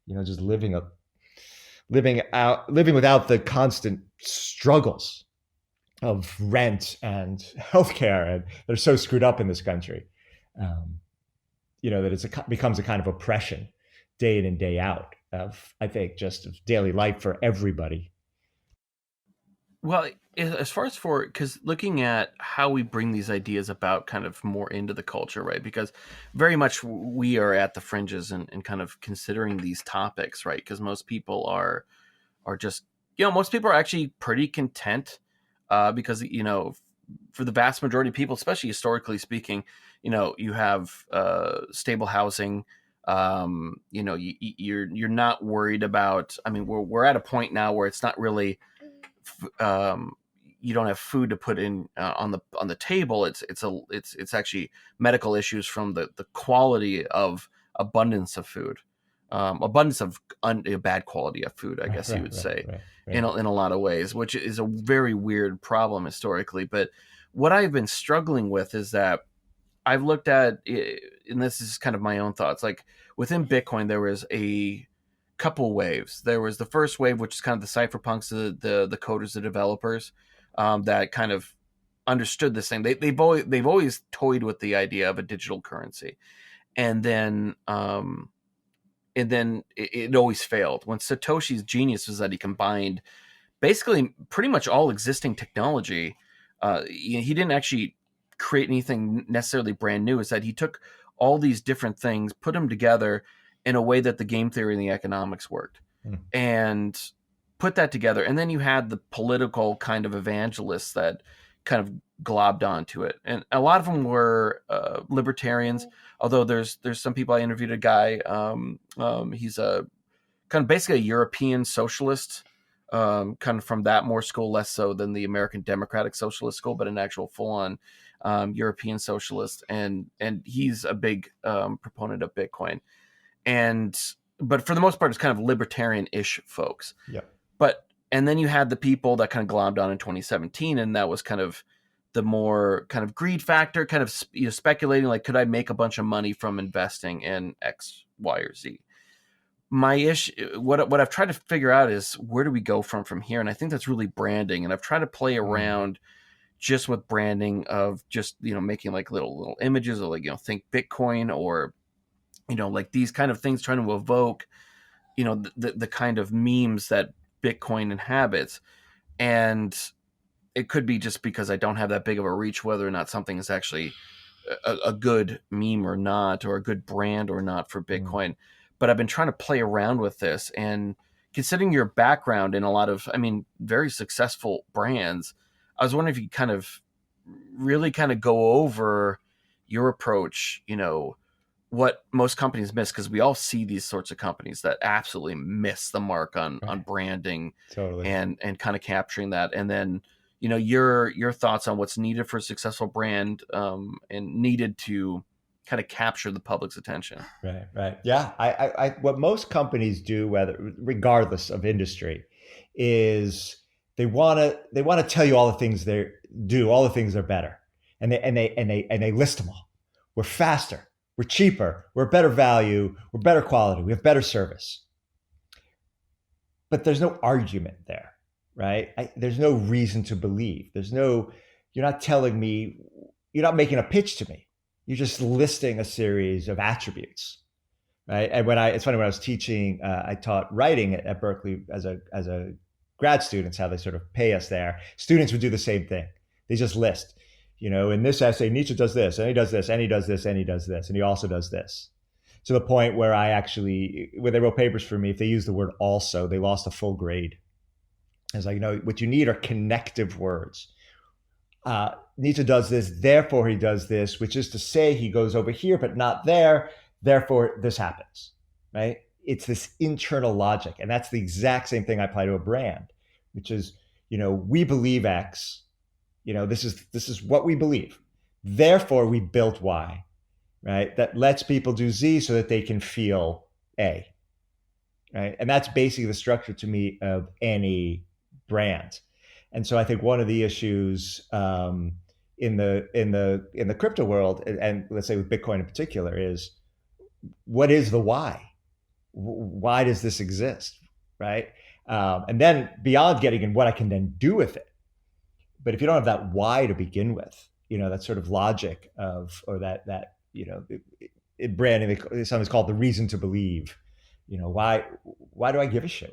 Just living without the constant struggles of rent and healthcare, and they're so screwed up in this country. That it becomes a kind of oppression day in and day out of, I think, just of daily life for everybody. Well, as far as for, because looking at how we bring these ideas about kind of more into the culture, right? Because very much we are at the fringes and kind of considering these topics, right? Because most people are just, most people are actually pretty content, because for the vast majority of people, especially historically speaking, you have stable housing. You're not worried about. I mean, we're at a point now where it's not really, um, you don't have food to put in, on the table. It's actually medical issues from the quality of abundance of food, abundance of bad quality of food, I Right, guess you right, would right, say, right, in right. in a lot of ways, which is a very weird problem historically. But what I've been struggling with is that I've looked at, and this is kind of my own thoughts. Like within Bitcoin, there was a couple waves. There was the first wave, which is kind of the cypherpunks, the coders, the developers, that kind of understood this thing. They've always toyed with the idea of a digital currency, and then it always failed. When Satoshi's genius was that he combined basically pretty much all existing technology. He didn't actually create anything necessarily brand new. Is that he took all these different things, put them together in a way that the game theory and the economics worked, Mm. and put that together. And then you had the political kind of evangelists that kind of globbed onto it, and a lot of them were libertarians. Although there's some people. I interviewed a guy. He's a kind of basically a European socialist, kind of from that more school, less so than the American Democratic Socialist school, but an actual full-on European socialist, and he's a big proponent of Bitcoin, and but for the most part, it's kind of libertarian-ish folks. Yeah. But and then you had the people that kind of glommed on in 2017, and that was kind of the more kind of greed factor, kind of speculating like, could I make a bunch of money from investing in X, Y, or Z? My issue, what I've tried to figure out is where do we go from here, and I think that's really branding. And I've tried to play Mm. around just with branding of just making like little images of like think Bitcoin, or like these kind of things, trying to evoke the kind of memes that Bitcoin inhabits. And it could be just because I don't have that big of a reach, whether or not something is actually a good meme or not, or a good brand or not for Mm. Bitcoin. But I've been trying to play around with this, and considering your background in a lot of, I mean, very successful brands, I was wondering if you kind of really kind of go over your approach, what most companies miss, because we all see these sorts of companies that absolutely miss the mark on Right. branding Totally. and kind of capturing that. And then your thoughts on what's needed for a successful brand, and needed to kind of capture the public's attention. Right, right. Yeah. What most companies do, whether regardless of industry, is they want to tell you all the things they do, all the things they're better, and they list them all. We're faster, we're cheaper, we're better value, we're better quality, we have better service. But there's no argument there, right? There's no reason to believe. You're not telling me, you're not making a pitch to me. You're just listing a series of attributes, right? And it's funny, when I was teaching, I taught writing at Berkeley as a grad students, how they sort of pay us there. Students would do the same thing. They just list, in this essay, Nietzsche does this, and he does this, and he does this, and he does this, and he also does this. To the point where when they wrote papers for me, if they used the word also, they lost a full grade. I was like, what you need are connective words. Nietzsche does this, therefore he does this, which is to say he goes over here, but not there, therefore this happens, right? It's this internal logic. And that's the exact same thing I apply to a brand, which is, we believe X, this is what we believe. Therefore we built Y, right? That lets people do Z so that they can feel A, right? And that's basically the structure to me of any brand. And so I think one of the issues, in the crypto world, and let's say with Bitcoin in particular, is what is the why? Why does this exist, right? And then beyond getting in what I can then do with it, but if you don't have that why to begin with, that sort of logic of, or that branding, something's called the reason to believe. Why do I give a shit?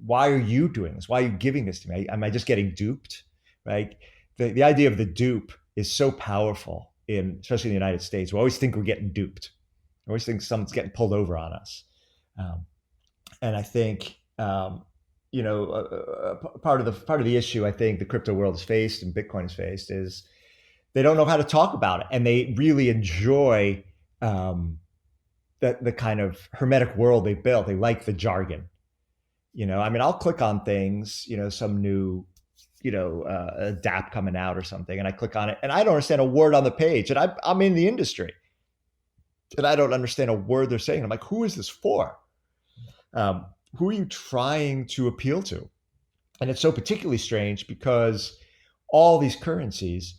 why are you doing this? Why are you giving this to me? Am I just getting duped? Right? The idea of the dupe is so powerful especially in the United States. We always think we're getting duped. We always think someone's getting pulled over on us. Um, and I think, part of the issue I think the crypto world has faced and Bitcoin has faced is they don't know how to talk about it, and they really enjoy um, the kind of hermetic world they built. They like the jargon. I mean, I'll click on things, some new, a DApp coming out or something, and I click on it, and I don't understand a word on the page, and I'm in the industry, and I don't understand a word they're saying. I'm like, who is this for? Who are you trying to appeal to? And it's so particularly strange because all these currencies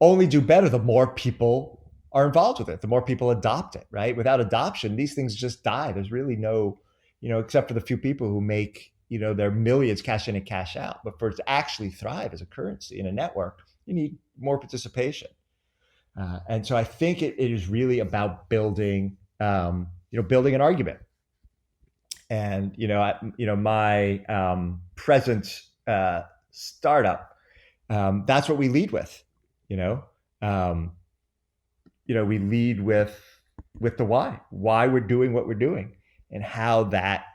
only do better the more people are involved with it, the more people adopt it, right? Without adoption, these things just die. There's really no, except for the few people who make, their millions cash in and cash out. But for it to actually thrive as a currency in a network, you need more participation. And so I think it is really about building, building an argument. And my present startup, that's what we lead with. Um, we lead with the why we're doing what we're doing, and how that,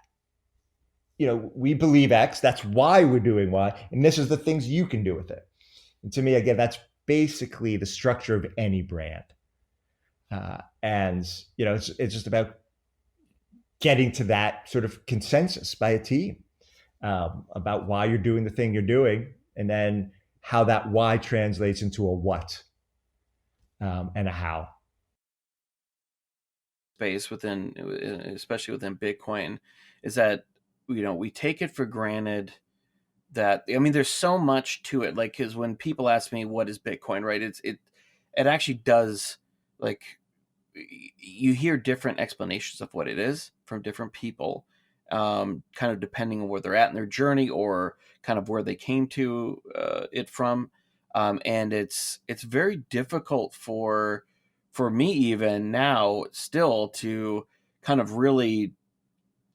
we believe X, that's why we're doing Y, and this is the things you can do with it. And to me, again, that's basically the structure of any brand. And it's just about getting to that sort of consensus by a team about why you're doing the thing you're doing, and then how that why translates into a what and a how. Space within, especially within Bitcoin, is that we take it for granted that, I mean, there's so much to it. Like, because when people ask me what is Bitcoin, right, it actually does, like, you hear different explanations of what it is from different people, kind of depending on where they're at in their journey, or kind of where they came to it from. And it's very difficult for me even now still to kind of really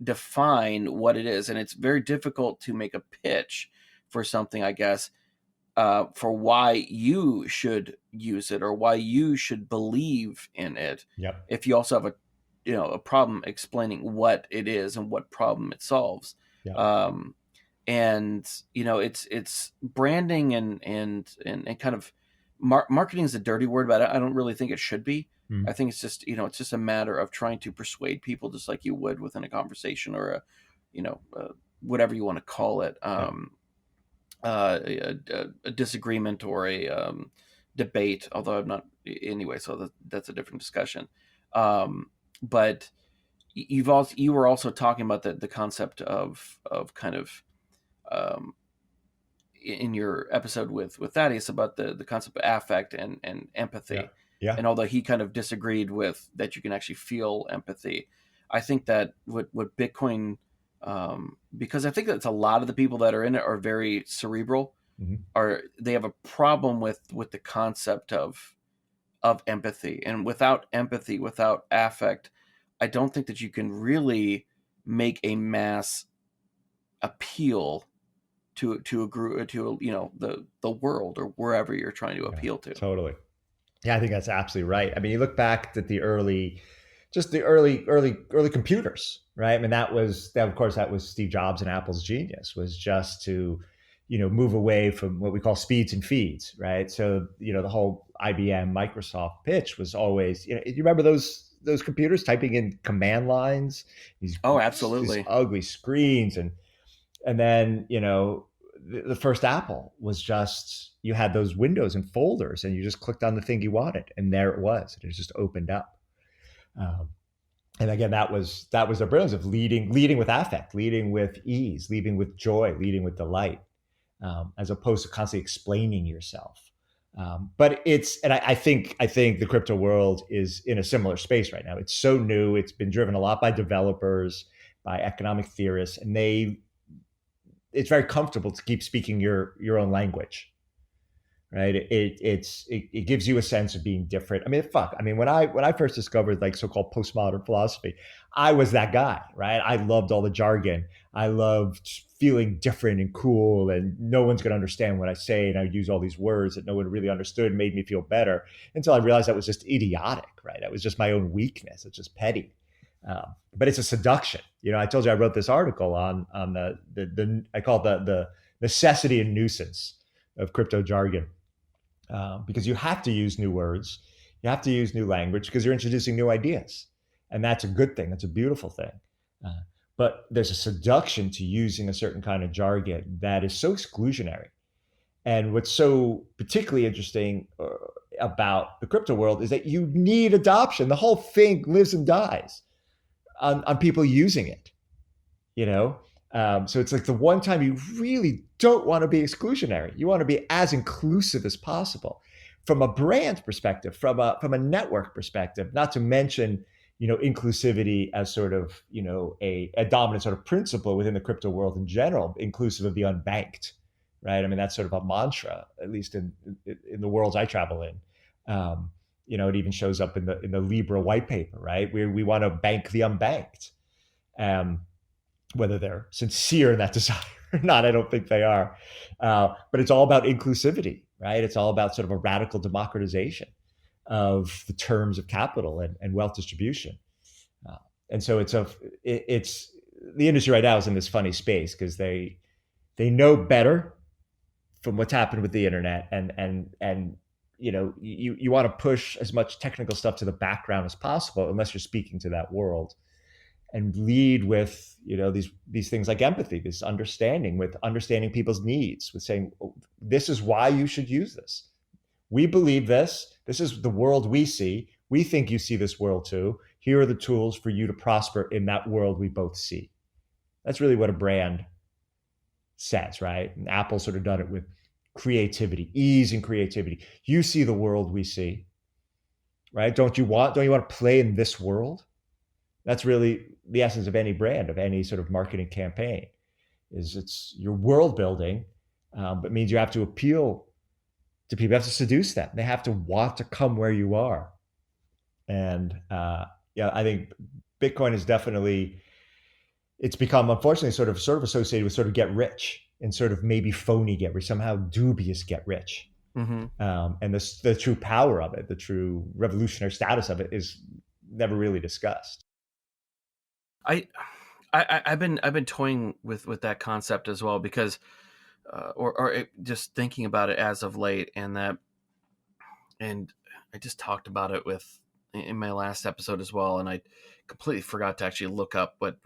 define what it is, and it's very difficult to make a pitch for something, I guess, for why you should use it or why you should believe in it. Yep. If you also have a problem explaining what it is and what problem it solves. Yep. And it's branding and kind of marketing is a dirty word, but I don't really think it should be. I think it's just it's just a matter of trying to persuade people, just like you would within a conversation or whatever you want to call it, a disagreement or a debate. Although I'm not anyway, so that's a different discussion. But you were also talking about the concept of kind of in your episode with Thaddeus about the concept of affect and empathy. Yeah. Yeah. And although he kind of disagreed with that you can actually feel empathy, I think that what Bitcoin, because I think that's a lot of the people that are in it are very cerebral, they have a problem with the concept of empathy. And without empathy, without affect, I don't think that you can really make a mass appeal to a group, to the world or wherever you're trying to appeal to. Totally. Yeah, I think that's absolutely right. I mean, you look back at the early computers, right? I mean, that was Steve Jobs and Apple's genius, was just to, move away from what we call speeds and feeds, right? So, the whole IBM, Microsoft pitch was always, you remember those computers typing in command lines, Absolutely, these ugly screens, and then, the first Apple was just, you had those windows and folders, and you just clicked on the thing you wanted, and there it was. It just opened up. And again, that was the brilliance of leading with affect, leading with ease, leading with joy, leading with delight, as opposed to constantly explaining yourself. But I think the crypto world is in a similar space right now. It's so new. It's been driven a lot by developers, by economic theorists, and it's very comfortable to keep speaking your own language, right? It gives you a sense of being different. I mean, fuck. I mean, when I first discovered like so-called postmodern philosophy, I was that guy, right? I loved all the jargon. I loved feeling different and cool, and no one's going to understand what I say, and I would use all these words that no one really understood, made me feel better, until I realized that was just idiotic, right? That was just my own weakness. It's just petty. But it's a seduction. You know, I told you I wrote this article on the I call it the necessity and nuisance of crypto jargon, because you have to use new words, you have to use new language because you're introducing new ideas, and that's a good thing. That's a beautiful thing. Uh, but there's a seduction to using a certain kind of jargon that is so exclusionary. And what's so particularly interesting about the crypto world is that you need adoption. The whole thing lives and dies on people using it, you know? So it's like the one time you really don't want to be exclusionary. You want to be as inclusive as possible from a brand perspective, from a network perspective, not to mention, you know, inclusivity as sort of, you know, a dominant sort of principle within the crypto world in general, inclusive of the unbanked, right? I mean, that's sort of a mantra, at least in the worlds I travel in. You know, it even shows up in the Libra white paper, right? We want to bank the unbanked. Whether they're sincere in that desire or not, I don't think they are. But it's all about inclusivity, right? It's all about sort of a radical democratization of the terms of capital and wealth distribution. Uh, and so it's the industry right now is in this funny space because they know better from what's happened with the internet, and you know, you want to push as much technical stuff to the background as possible unless you're speaking to that world, and lead with, you know, these things like empathy, this understanding, with understanding people's needs, with saying, oh, this is why you should use this. We believe this. This is the world we see. We think you see this world too. Here are the tools for you to prosper in that world we both see. That's really what a brand says, right? And Apple's sort of done it with creativity, ease and creativity. You see the world we see, right? Don't you want to play in this world? That's really the essence of any brand, of any sort of marketing campaign, is it's your world building, but means you have to appeal to people. You have to seduce them. They have to want to come where you are. And yeah, I think Bitcoin is definitely, it's become, unfortunately, sort of associated with sort of get rich, and sort of maybe phony get rich, somehow dubious get rich. Mm-hmm. And the true power of it, the true revolutionary status of it, is never really discussed. I've been toying with that concept as well, because just thinking about it as of late, and I just talked about it in my last episode as well, and I completely forgot to actually look up what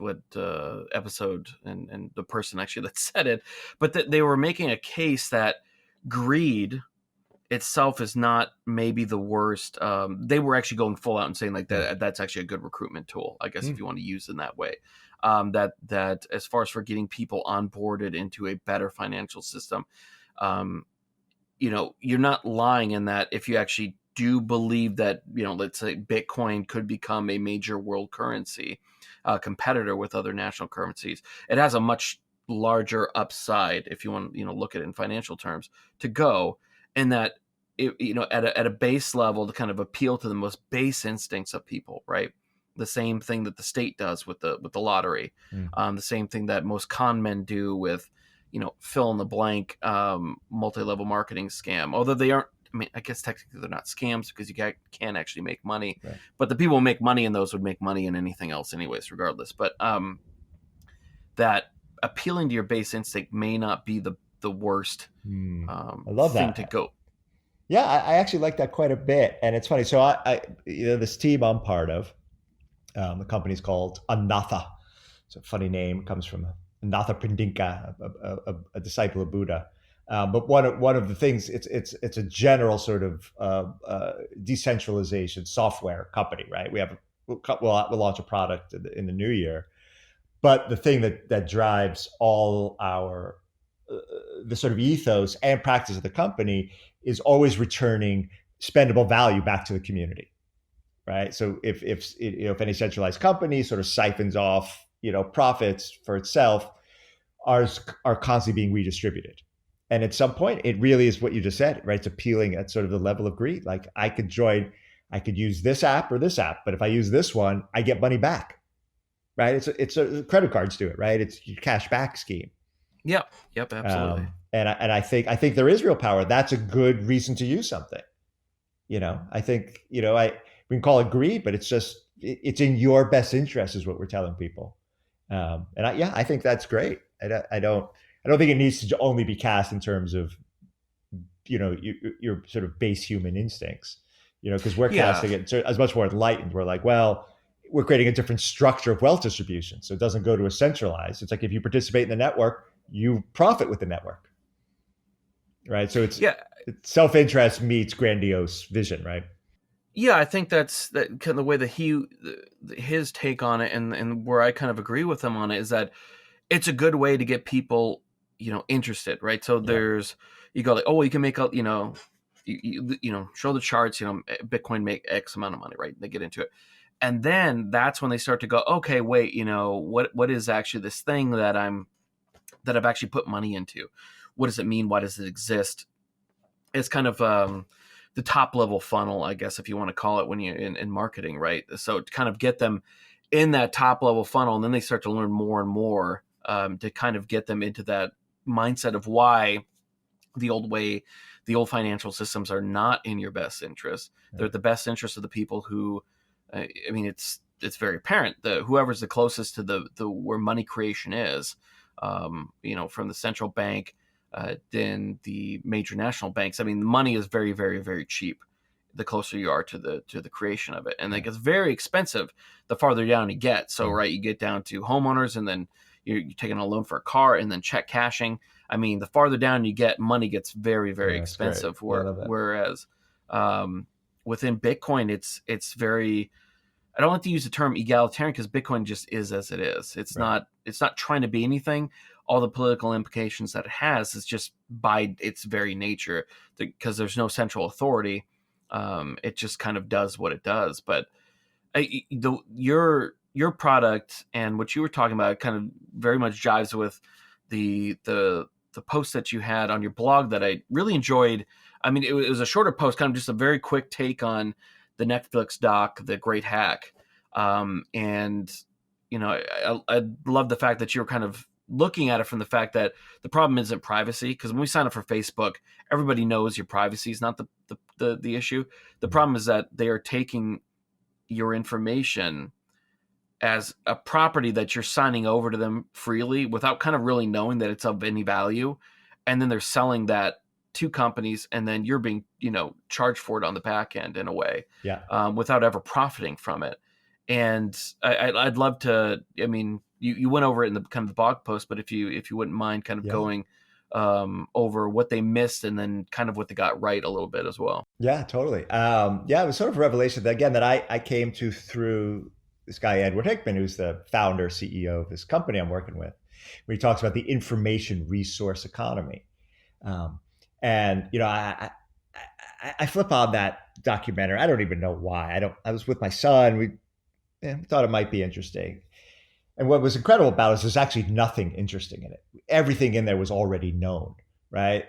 episode and the person actually that said it, but that they were making a case that greed itself is not maybe the worst. They were actually going full out and saying like that's actually a good recruitment tool, I guess, if you want to use it in that way. That as far as for getting people onboarded into a better financial system, you know, you're not lying in that if you actually do believe that, you know, let's say Bitcoin could become a major world currency, competitor with other national currencies, it has a much larger upside, if you want to, you know, look at it in financial terms, to go. And that it, you know, at a base level, to kind of appeal to the most base instincts of people, right? The same thing that the state does with the lottery, the same thing that most con men do with, you know, fill in the blank multi-level marketing scam. Although they aren't, I mean, I guess technically they're not scams because you can actually make money, right. But the people who make money in those would make money in anything else anyways, regardless. But that appealing to your base instinct may not be the worst I love thing that. to go. Yeah, I actually like that quite a bit. And it's funny. So I you know, this team I'm part of, the company's called Anatha. It's a funny name. It comes from Anatha Pindinka, a disciple of Buddha. But one of the things, it's a general sort of decentralization software company, right? We'll launch a product in the new year. But the thing that drives all our the sort of ethos and practice of the company is always returning spendable value back to the community, right? So if you know, if any centralized company sort of siphons off, you know, profits for itself, ours are constantly being redistributed. And at some point, it really is what you just said, right? It's appealing at sort of the level of greed. Like I could use this app or this app, but if I use this one, I get money back, right? It's credit cards do it, right? It's your cash back scheme. Yep. Yep. Absolutely. And I think there is real power. That's a good reason to use something. I think we can call it greed, but it's in your best interest, is what we're telling people. I think that's great. I don't think it needs to only be cast in terms of your sort of base human instincts. Because we're Yeah. casting it as much more enlightened. We're like, well, we're creating a different structure of wealth distribution, so it doesn't go to a centralized. It's like if you participate in the network, you profit with the network, right? So it's Yeah. self-interest meets grandiose vision, right? Yeah, I think that's that kind of the way that his take on it, and where I kind of agree with him on it, is that it's a good way to get people, interested, right? So Yeah, you go like, oh, well, you can make a, show the charts, Bitcoin make X amount of money, right? They get into it. And then that's when they start to go, okay, wait, what is actually this thing that I've actually put money into? What does it mean? Why does it exist? It's kind of the top level funnel, I guess, if you want to call it, when you in marketing, right? So to kind of get them in that top level funnel, and then they start to learn more and more, to kind of get them into that mindset of why the old way, the old financial systems are not in your best interest. right. They're the best interest of the people who, it's very apparent that whoever's the closest to the where money creation is, from the central bank, then the major national banks. I mean, money is very, very, very cheap the closer you are to the creation of it, and it Yeah. gets very expensive the farther down you get. So, Yeah. right, you get down to homeowners, and then you're taking a loan for a car, and then check cashing. I mean, the farther down you get, money gets very, very Yeah, that's great. expensive. Yeah, I love that. Whereas um, within Bitcoin, it's very, I don't like to use the term egalitarian, because Bitcoin just is as it is. Right. It's not trying to be anything. All the political implications that it has is just by its very nature, because there's no central authority. It just kind of does what it does. But your product and what you were talking about kind of very much jives with the post that you had on your blog that I really enjoyed. I mean, it was a shorter post, kind of just a very quick take on the Netflix doc, The Great Hack. And I love the fact that you're kind of looking at it from the fact that the problem isn't privacy, because when we sign up for Facebook, everybody knows your privacy is not the issue. The problem is that they are taking your information as a property that you're signing over to them freely without kind of really knowing that it's of any value, and then they're selling that to companies, and then you're being charged for it on the back end in a way, Yeah. without ever profiting from it. And I'd love to. I mean, you went over it in the kind of the blog post, but if you wouldn't mind kind of Yeah. going over what they missed, and then kind of what they got right a little bit as well. Yeah, totally. It was sort of a revelation that, again, that I came to through this guy, Edward Hickman, who's the founder, CEO of this company I'm working with, where he talks about the information resource economy. Um, and, I flip on that documentary. I don't even know why. I was with my son. We thought it might be interesting. And what was incredible about it is there's actually nothing interesting in it. Everything in there was already known, right?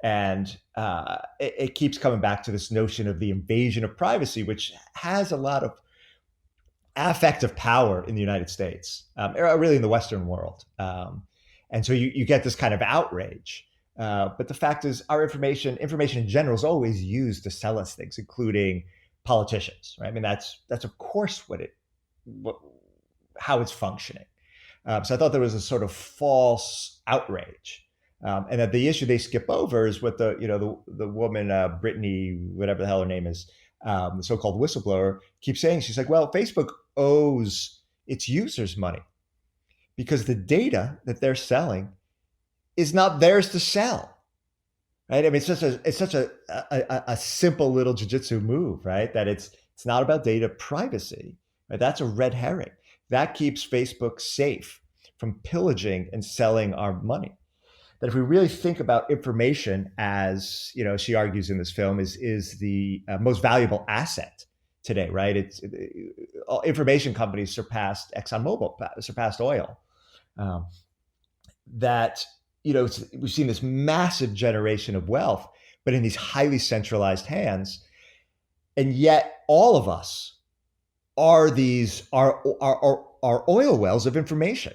It keeps coming back to this notion of the invasion of privacy, which has a lot of affective power in the United States, or really in the Western world. And so you get this kind of outrage. But the fact is, our information in general is always used to sell us things, including politicians, right? I mean, that's of course what how it's functioning. So I thought there was a sort of false outrage, and that the issue they skip over is what the woman, Brittany, whatever the hell her name is, the so-called whistleblower, keeps saying. She's like, well, Facebook owes its users money because the data that they're selling is not theirs to sell, right? I mean, it's such a simple little jujitsu move, right? That it's not about data privacy, right? That's a red herring. That keeps Facebook safe from pillaging and selling our money. That if we really think about information as, she argues in this film, is the most valuable asset today, right? Information companies surpassed ExxonMobil, surpassed oil. That we've seen this massive generation of wealth, but in these highly centralized hands. And yet all of us are are oil wells of information,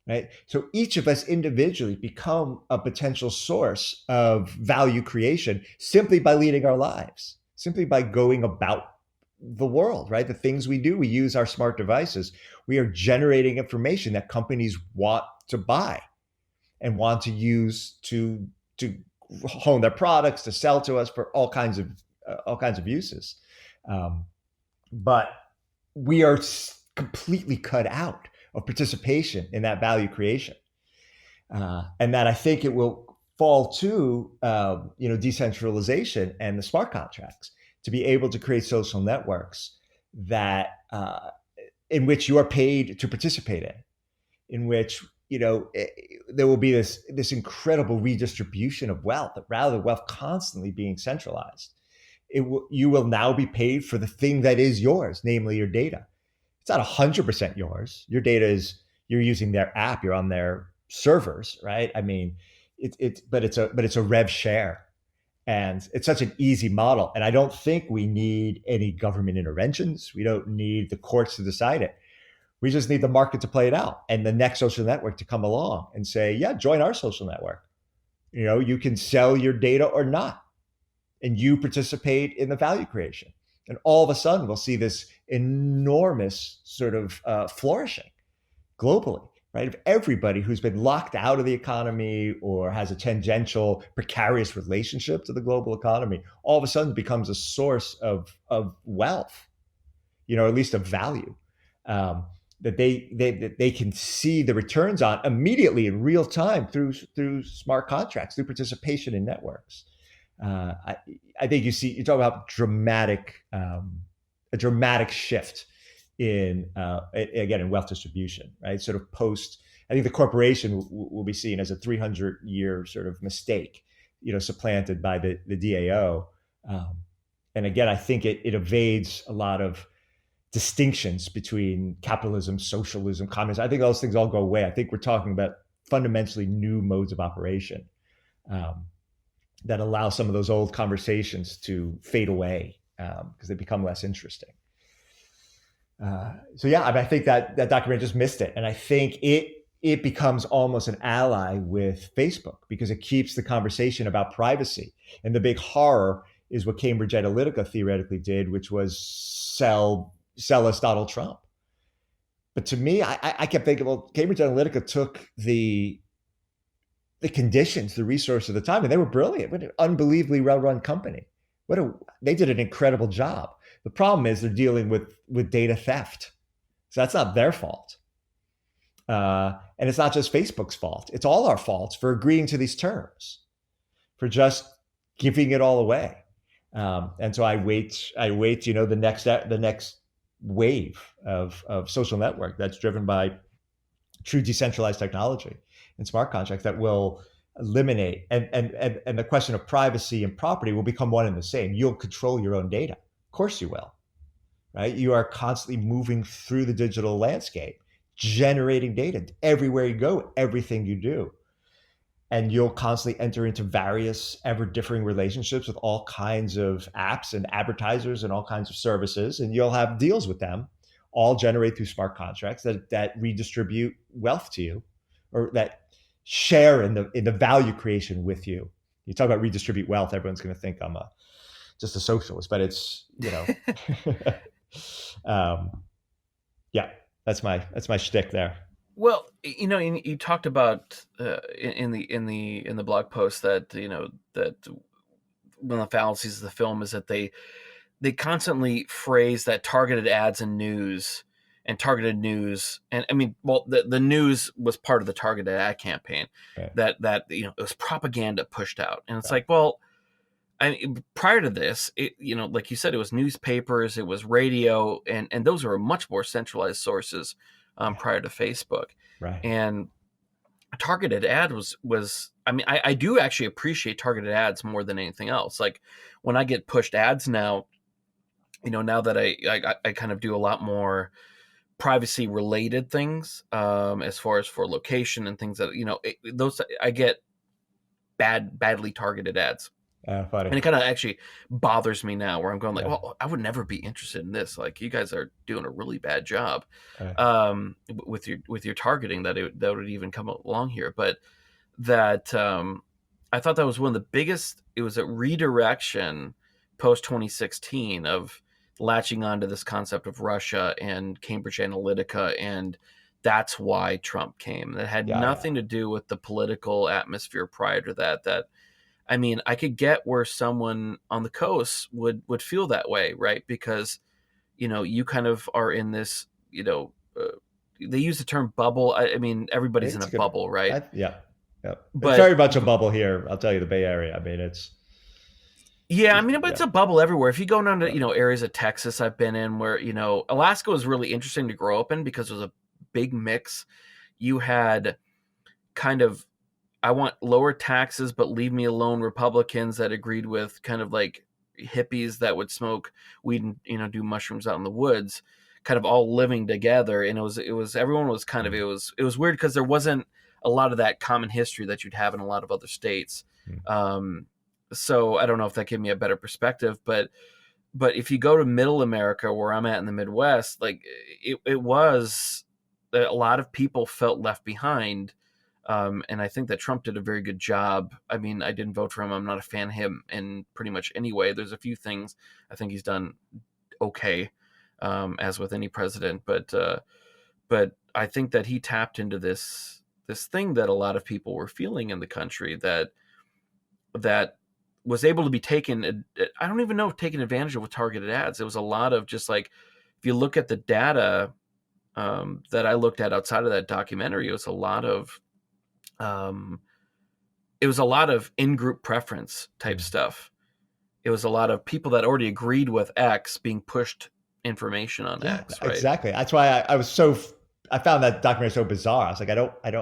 right? So each of us individually become a potential source of value creation simply by leading our lives, simply by going about the world, right? The things we do, we use our smart devices. We are generating information that companies want to buy and want to use to hone their products, to sell to us for all kinds of uses. Um, but we are completely cut out of participation in that value creation, and that I think it will fall to decentralization and the smart contracts to be able to create social networks that in which you are paid to participate in which there will be this incredible redistribution of wealth, rather than wealth constantly being centralized. You will now be paid for the thing that is yours, namely your data. It's not 100% yours. Your data is, you're using their app, you're on their servers, right? I mean, but it's a rev share, and it's such an easy model. And I don't think we need any government interventions. We don't need the courts to decide it. We just need the market to play it out, and the next social network to come along and say, yeah, join our social network. You can sell your data or not, and you participate in the value creation. And all of a sudden, we'll see this enormous sort of flourishing globally, right? Of everybody who's been locked out of the economy or has a tangential, precarious relationship to the global economy, all of a sudden becomes a source of wealth, at least of value, that they can see the returns on immediately in real time through smart contracts, through participation in networks. I think you talk about a dramatic shift in again in wealth distribution, right? Sort of post. I think the corporation will be seen as a 300-year sort of mistake, supplanted by the DAO. And again, I think it evades a lot of distinctions between capitalism, socialism, communism. I think those things all go away. I think we're talking about fundamentally new modes of operation. That allow some of those old conversations to fade away because they become less interesting. So yeah, I think that documentary just missed it, and I think it becomes almost an ally with Facebook because it keeps the conversation about privacy. And the big horror is what Cambridge Analytica theoretically did, which was sell us Donald Trump. But to me, I kept thinking, well, Cambridge Analytica took the conditions, the resources of the time, and they were brilliant. What an unbelievably well-run company. They did an incredible job. The problem is they're dealing with data theft. So that's not their fault. And it's not just Facebook's fault. It's all our faults for agreeing to these terms, for just giving it all away. And so I wait, the next wave of social network that's driven by true decentralized technology and smart contracts that will eliminate, and the question of privacy and property will become one and the same. You'll control your own data. Of course you will, right? You are constantly moving through the digital landscape, generating data everywhere you go, everything you do. And you'll constantly enter into various ever differing relationships with all kinds of apps and advertisers and all kinds of services. And you'll have deals with them, all generated through smart contracts that redistribute wealth to you, or that share in the value creation with you. You talk about redistribute wealth, everyone's going to think I'm just a socialist, but it's yeah, that's my shtick there. Well, you talked about in the blog post that that one of the fallacies of the film is that they constantly phrase that targeted ads and news. And targeted news, and I mean, well, the news was part of the targeted ad campaign. Right. That it was propaganda pushed out, and it's Right. like, well, prior to this, like you said, it was newspapers, it was radio, and those were much more centralized sources prior to Facebook. Right. And targeted ad was I mean, I do actually appreciate targeted ads more than anything else. Like when I get pushed ads now, now that I kind of do a lot more privacy related things, as far as for location and things that those I get badly targeted ads. Funny. And it kind of actually bothers me now, where I'm going like, Yeah. well, I would never be interested in this. Like, you guys are doing a really bad job Uh, with your targeting that would even come along here. But that I thought that was one of the biggest. It was a redirection post 2016 of latching onto this concept of Russia and Cambridge Analytica, and that's why Trump came. That had yeah, yeah. nothing to do with the political atmosphere prior to that. That I mean, I could get where someone on the coast would feel that way, right? Because you kind of are in this, they use the term bubble. I mean, everybody's in It's a good. bubble, right? Yeah, yeah. It's But very much a bubble here. I'll tell you, the Bay Area. I mean, yeah, I mean, but yeah, it's a bubble everywhere. If you go down to, yeah, areas of Texas I've been in where, Alaska was really interesting to grow up in because it was a big mix. You had kind of, I want lower taxes, but leave me alone Republicans that agreed with kind of like hippies that would smoke weed and, do mushrooms out in the woods, kind of all living together. And everyone was kind of, mm, it was weird because there wasn't a lot of that common history that you'd have in a lot of other states. mm. So I don't know if that gave me a better perspective, but if you go to middle America where I'm at in the Midwest, like it was a lot of people felt left behind. And I think that Trump did a very good job. I mean, I didn't vote for him. I'm not a fan of him in pretty much any way. There's a few things I think he's done okay, as with any president, but I think that he tapped into this thing that a lot of people were feeling in the country that was able to be taken. I don't even know if taken advantage of with targeted ads. It was a lot of just like, if you look at the data that I looked at outside of that documentary, um, it was a lot of in-group preference type Mm. stuff. It was a lot of people that already agreed with X being pushed information on Yeah, X, right? exactly. That's why I was so I found that documentary so bizarre. I was like,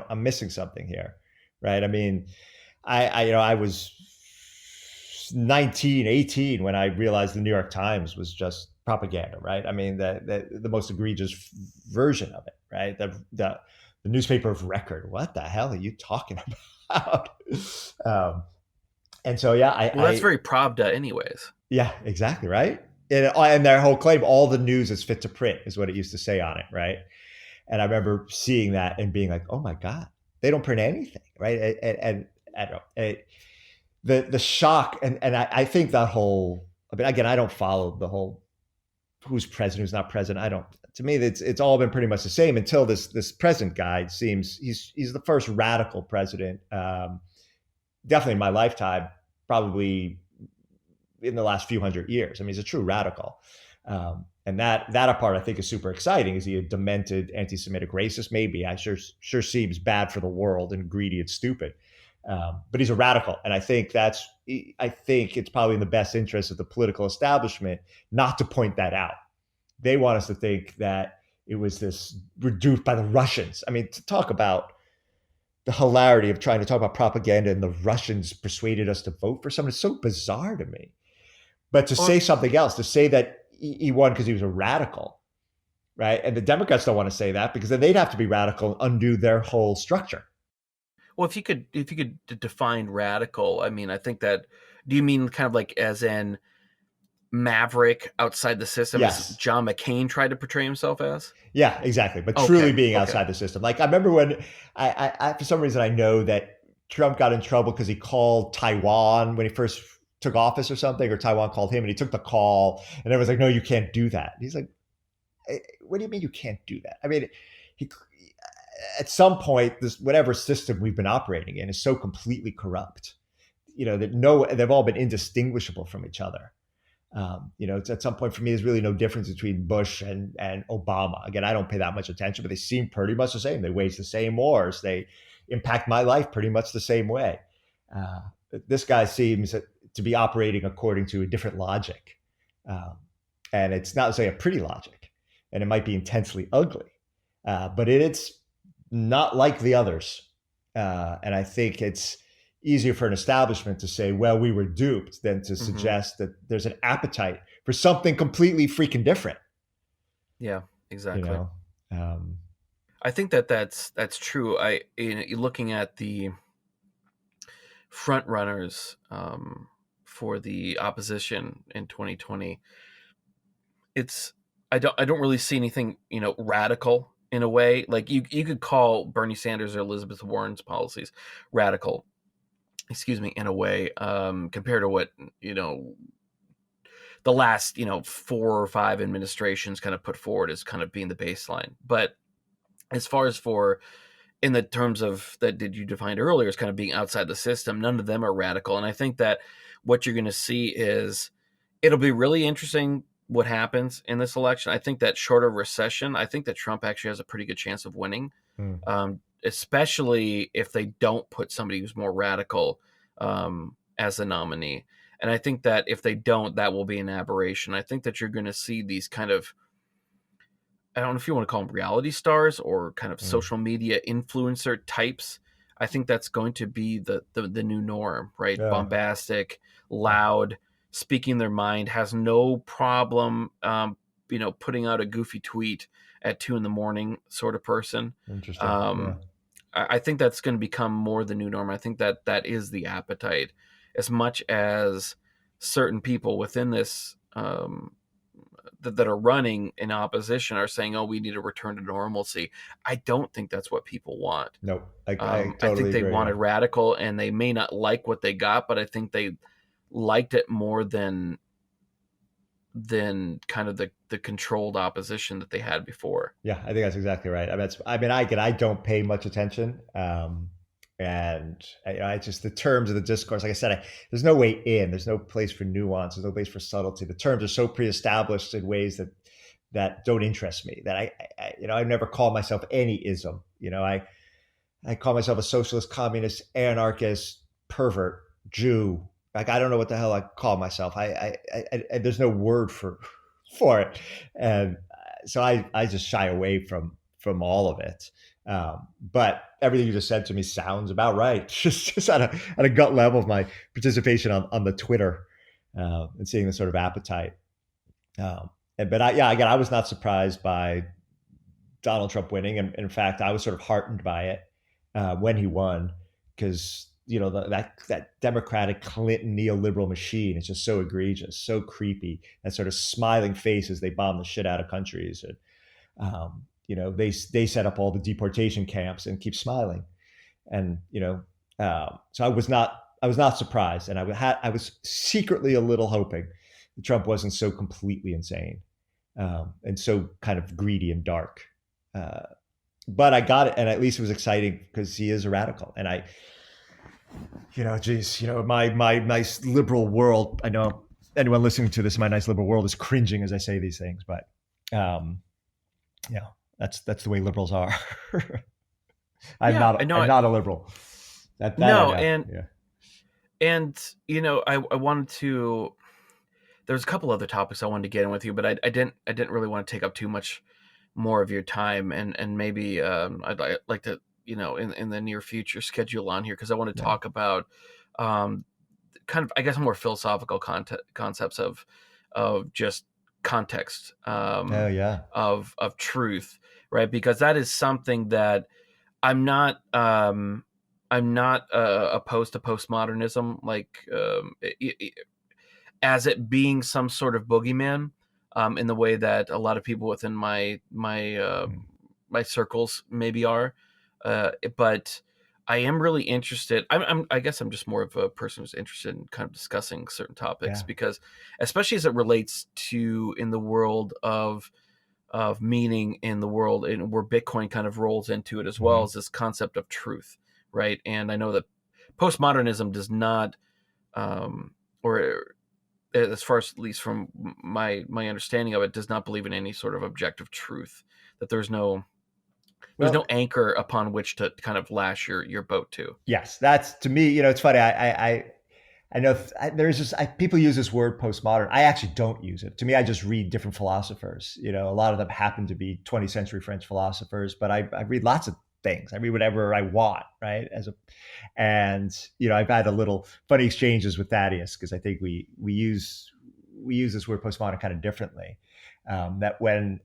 I'm missing something here, right? I mean, I was 19, 18 when I realized the New York Times was just propaganda, right? I mean, the most egregious version of it, right? The newspaper of record. What the hell are you talking about? um, and so, yeah, Well, that's very Pravda anyways. yeah, exactly, right. And their whole claim, all the news is fit to print, is what it used to say on it, right? And I remember seeing that and being like, oh my god, they don't print anything, right? And I don't know, the shock, and I think that whole. I mean, again, I don't follow the whole who's president, who's not president. I don't. To me, it's all been pretty much the same until this present guy seems he's the first radical president, definitely in my lifetime, probably in the last few hundred years. I mean, he's a true radical. And that part I think is super exciting. Is he a demented anti-Semitic racist? Maybe. I sure seems bad for the world and greedy and stupid. But he's a radical, and I think it's probably in the best interest of the political establishment not to point that out. They want us to think that it was this reduced by the Russians. I mean, to talk about the hilarity of trying to talk about propaganda and the Russians persuaded us to vote for someone is so bizarre to me. But to say Well, something else, to say that he won because he was a radical, right? And the Democrats don't want to say that because then they'd have to be radical and undo their whole structure. well, if you could define radical, I mean, I think that. Do you mean kind of like as in maverick outside the system, as Yes. John McCain tried to portray himself as? Yeah, exactly. But truly Okay, being okay. outside the system. Like I remember when I for some reason I know that Trump got in trouble because he called Taiwan when he first took office or something, or Taiwan called him and he took the call and everyone's like, no, you can't do that. And he's like, what do you mean you can't do that? I mean, he at some point, this whatever system we've been operating in is so completely corrupt, that they've all been indistinguishable from each other. At some point for me, there's really no difference between Bush and Obama. Again, I don't pay that much attention, but they seem pretty much the same. They wage the same wars. They impact my life pretty much the same way. Uh, this guy seems to be operating according to a different logic, um, and it's not say a pretty logic, and it might be intensely ugly, but it's not like the others. And I think it's easier for an establishment to say, well, we were duped than to Hmm. suggest that there's an appetite for something completely freaking different, Yeah, you exactly. know? Um, I think that that's true. Looking at the front runners for the opposition in 2020, it's I don't really see anything, radical in a way. Like you could call Bernie Sanders or Elizabeth Warren's policies radical, excuse me, in a way, compared to what, the last, 4 or 5 administrations kind of put forward as kind of being the baseline. But as far as for in the terms of that did you defined earlier as kind of being outside the system, none of them are radical. And I think that what you're going to see is it'll be really interesting what happens in this election. I think that short of recession, I think that Trump actually has a pretty good chance of winning, Mm. especially if they don't put somebody who's more radical as a nominee. And I think that if they don't, that will be an aberration. I think that you're going to see these kind of, I don't know if you want to call them reality stars or kind of Mm. social media influencer types. I think that's going to be the new norm, right? Yeah. Bombastic, Yeah. loud, speaking their mind, has no problem, putting out a goofy tweet at 2 a.m. sort of person. Interesting. Yeah. Um, I think that's going to become more the new norm. I think that that is the appetite, as much as certain people within this that are running in opposition are saying, "Oh, we need a return to normalcy." I don't think that's what people want. No, I I totally think they agree. Yeah. wanted radical, and they may not like what they got, but I think they liked it more than kind of the controlled opposition that they had before. Yeah, I think that's exactly right. I don't pay much attention, and I just the terms of the discourse. Like I said, there's no way in. There's no place for nuance. There's no place for subtlety. The terms are so pre-established in ways that don't interest me. That I never call myself any ism. I call myself a socialist, communist, anarchist, pervert, Jew. Like I don't know what the hell I call myself. There's no word for it, and so I just shy away from all of it. But everything you just said to me sounds about right. Just at a gut level of my participation on the Twitter and seeing the sort of appetite. But again, I was not surprised by Donald Trump winning, and in fact, I was sort of heartened by it when he won because that Democratic Clinton neoliberal machine is just so egregious, so creepy. That sort of smiling face as they bomb the shit out of countries, and they set up all the deportation camps and keep smiling, and so I was not surprised, and I was secretly a little hoping that Trump wasn't so completely insane and so kind of greedy and dark. Uh, but I got it, and at least it was exciting because he is a radical, and my nice liberal world. I know anyone listening to this, my nice liberal world is cringing as I say these things, but um, that's the way liberals are. Yeah, I know. I'm not a liberal. That I No, know. and Yeah. I wanted to. There's a couple other topics I wanted to get in with you, but I didn't really want to take up too much more of your time, and maybe I'd like to, in the near future, schedule on here because I want to Yeah. talk about um, kind of, I guess, more philosophical concepts of just context, Oh yeah. of truth, right? Because that is something that I'm not opposed to postmodernism, like as it being some sort of boogeyman, in the way that a lot of people within Mm. my circles maybe are. But I am really interested. I guess I'm just more of a person who's interested in kind of discussing certain topics Yeah. because, especially as it relates to in the world of meaning in the world and where Bitcoin kind of rolls into it as well Mm-hmm. as this concept of truth, right? And I know that postmodernism does not, or as far as at least from my understanding of it, does not believe in any sort of objective truth. That there's Well, no anchor upon which to kind of lash your boat to. yes, that's to me. It's funny. I know there's just people use this word postmodern. I actually don't use it. To me, I just read different philosophers. A lot of them happen to be 20th century French philosophers, but I read lots of things. I read whatever I want, right? And I've had a little funny exchanges with Thaddeus because I think we use this word postmodern kind of differently. That when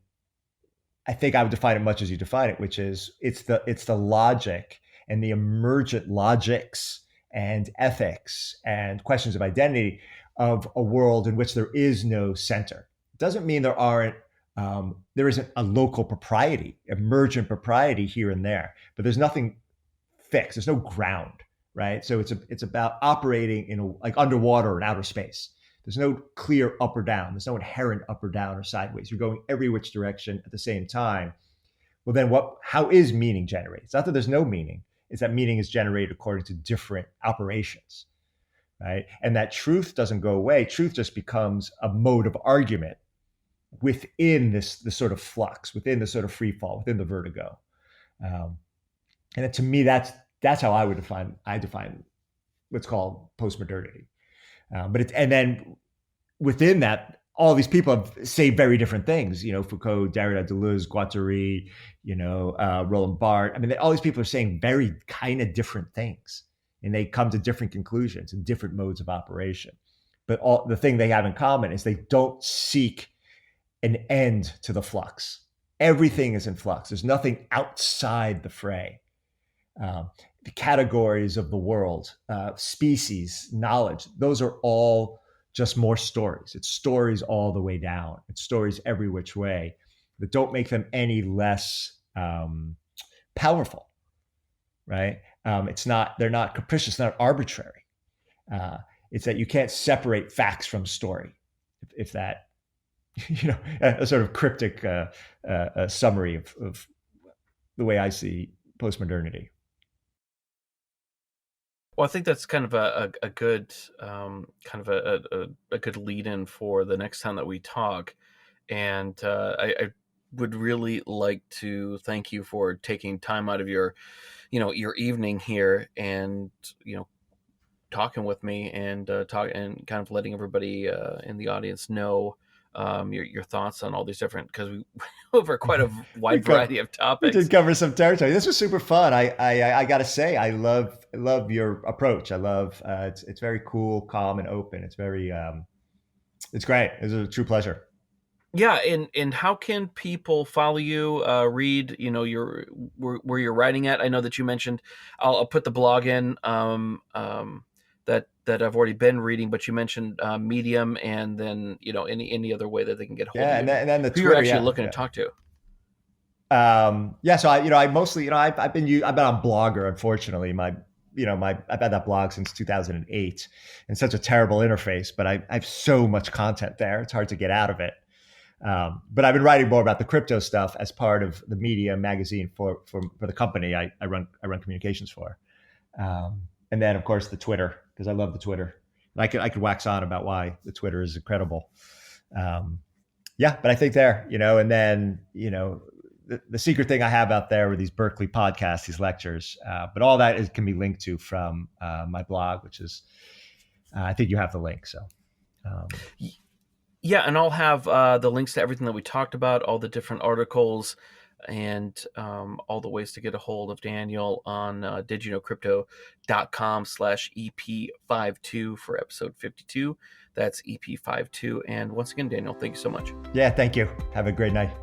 I think I would define it much as you define it, which is it's the logic and the emergent logics and ethics and questions of identity of a world in which there is no center. It doesn't mean there isn't a local propriety, emergent propriety here and there, but there's nothing fixed. There's no ground, right? So it's about operating like underwater in outer space. There's no clear up or down. There's no inherent up or down or sideways. You're going every which direction at the same time. Well, then how is meaning generated? It's not that there's no meaning. It's that meaning is generated according to different operations, right? And that truth doesn't go away. Truth just becomes a mode of argument within this sort of flux, within the sort of free fall, within the vertigo. And to me, that's how I define what's called postmodernity. And then within that, all these people say very different things. Foucault, Derrida, Deleuze, Guattari, Roland Barthes. I mean, all these people are saying very kind of different things, and they come to different conclusions and different modes of operation. But the thing they have in common is they don't seek an end to the flux. Everything is in flux. There's nothing outside the fray. The categories of the world, species, knowledge, those are all just more stories. It's stories all the way down. It's stories every which way that don't make them any less powerful, right? They're not capricious, not arbitrary. It's that you can't separate facts from story. If that, a sort of cryptic summary of the way I see postmodernity. Well, I think that's kind of a good a good lead-in for the next time that we talk, and I would really like to thank you for taking time out of your evening here and talking with me and kind of letting everybody in the audience know your thoughts on all these different, because we over quite a wide variety of topics. We did cover some territory. This was super fun. I gotta say, I love your approach. I love it's very cool, calm, and open. It's very it's great. It's a true pleasure. Yeah, and how can people follow you, read your where you're writing at? I know that you mentioned I'll put the blog in that I've already been reading, but you mentioned Medium, and then any other way that they can get hold of you. And then the Twitter, you're actually looking to talk to. So I mostly I've been on Blogger. Unfortunately, I've had that blog since 2008, and such a terrible interface. But I have so much content there; it's hard to get out of it. But I've been writing more about the crypto stuff as part of the Medium magazine for the company I run communications for. And then of course the Twitter, because I love the Twitter. And I could wax on about why the Twitter is incredible. But I think there, and then, the secret thing I have out there are these Berkeley podcasts, these lectures, but all that can be linked to from my blog, which is, I think you have the link. So, yeah. And I'll have the links to everything that we talked about, all the different articles, and all the ways to get a hold of Daniel on didyouknowcrypto.com/EP52 for episode 52. That's EP52. And once again, Daniel, thank you so much. Yeah, thank you. Have a great night.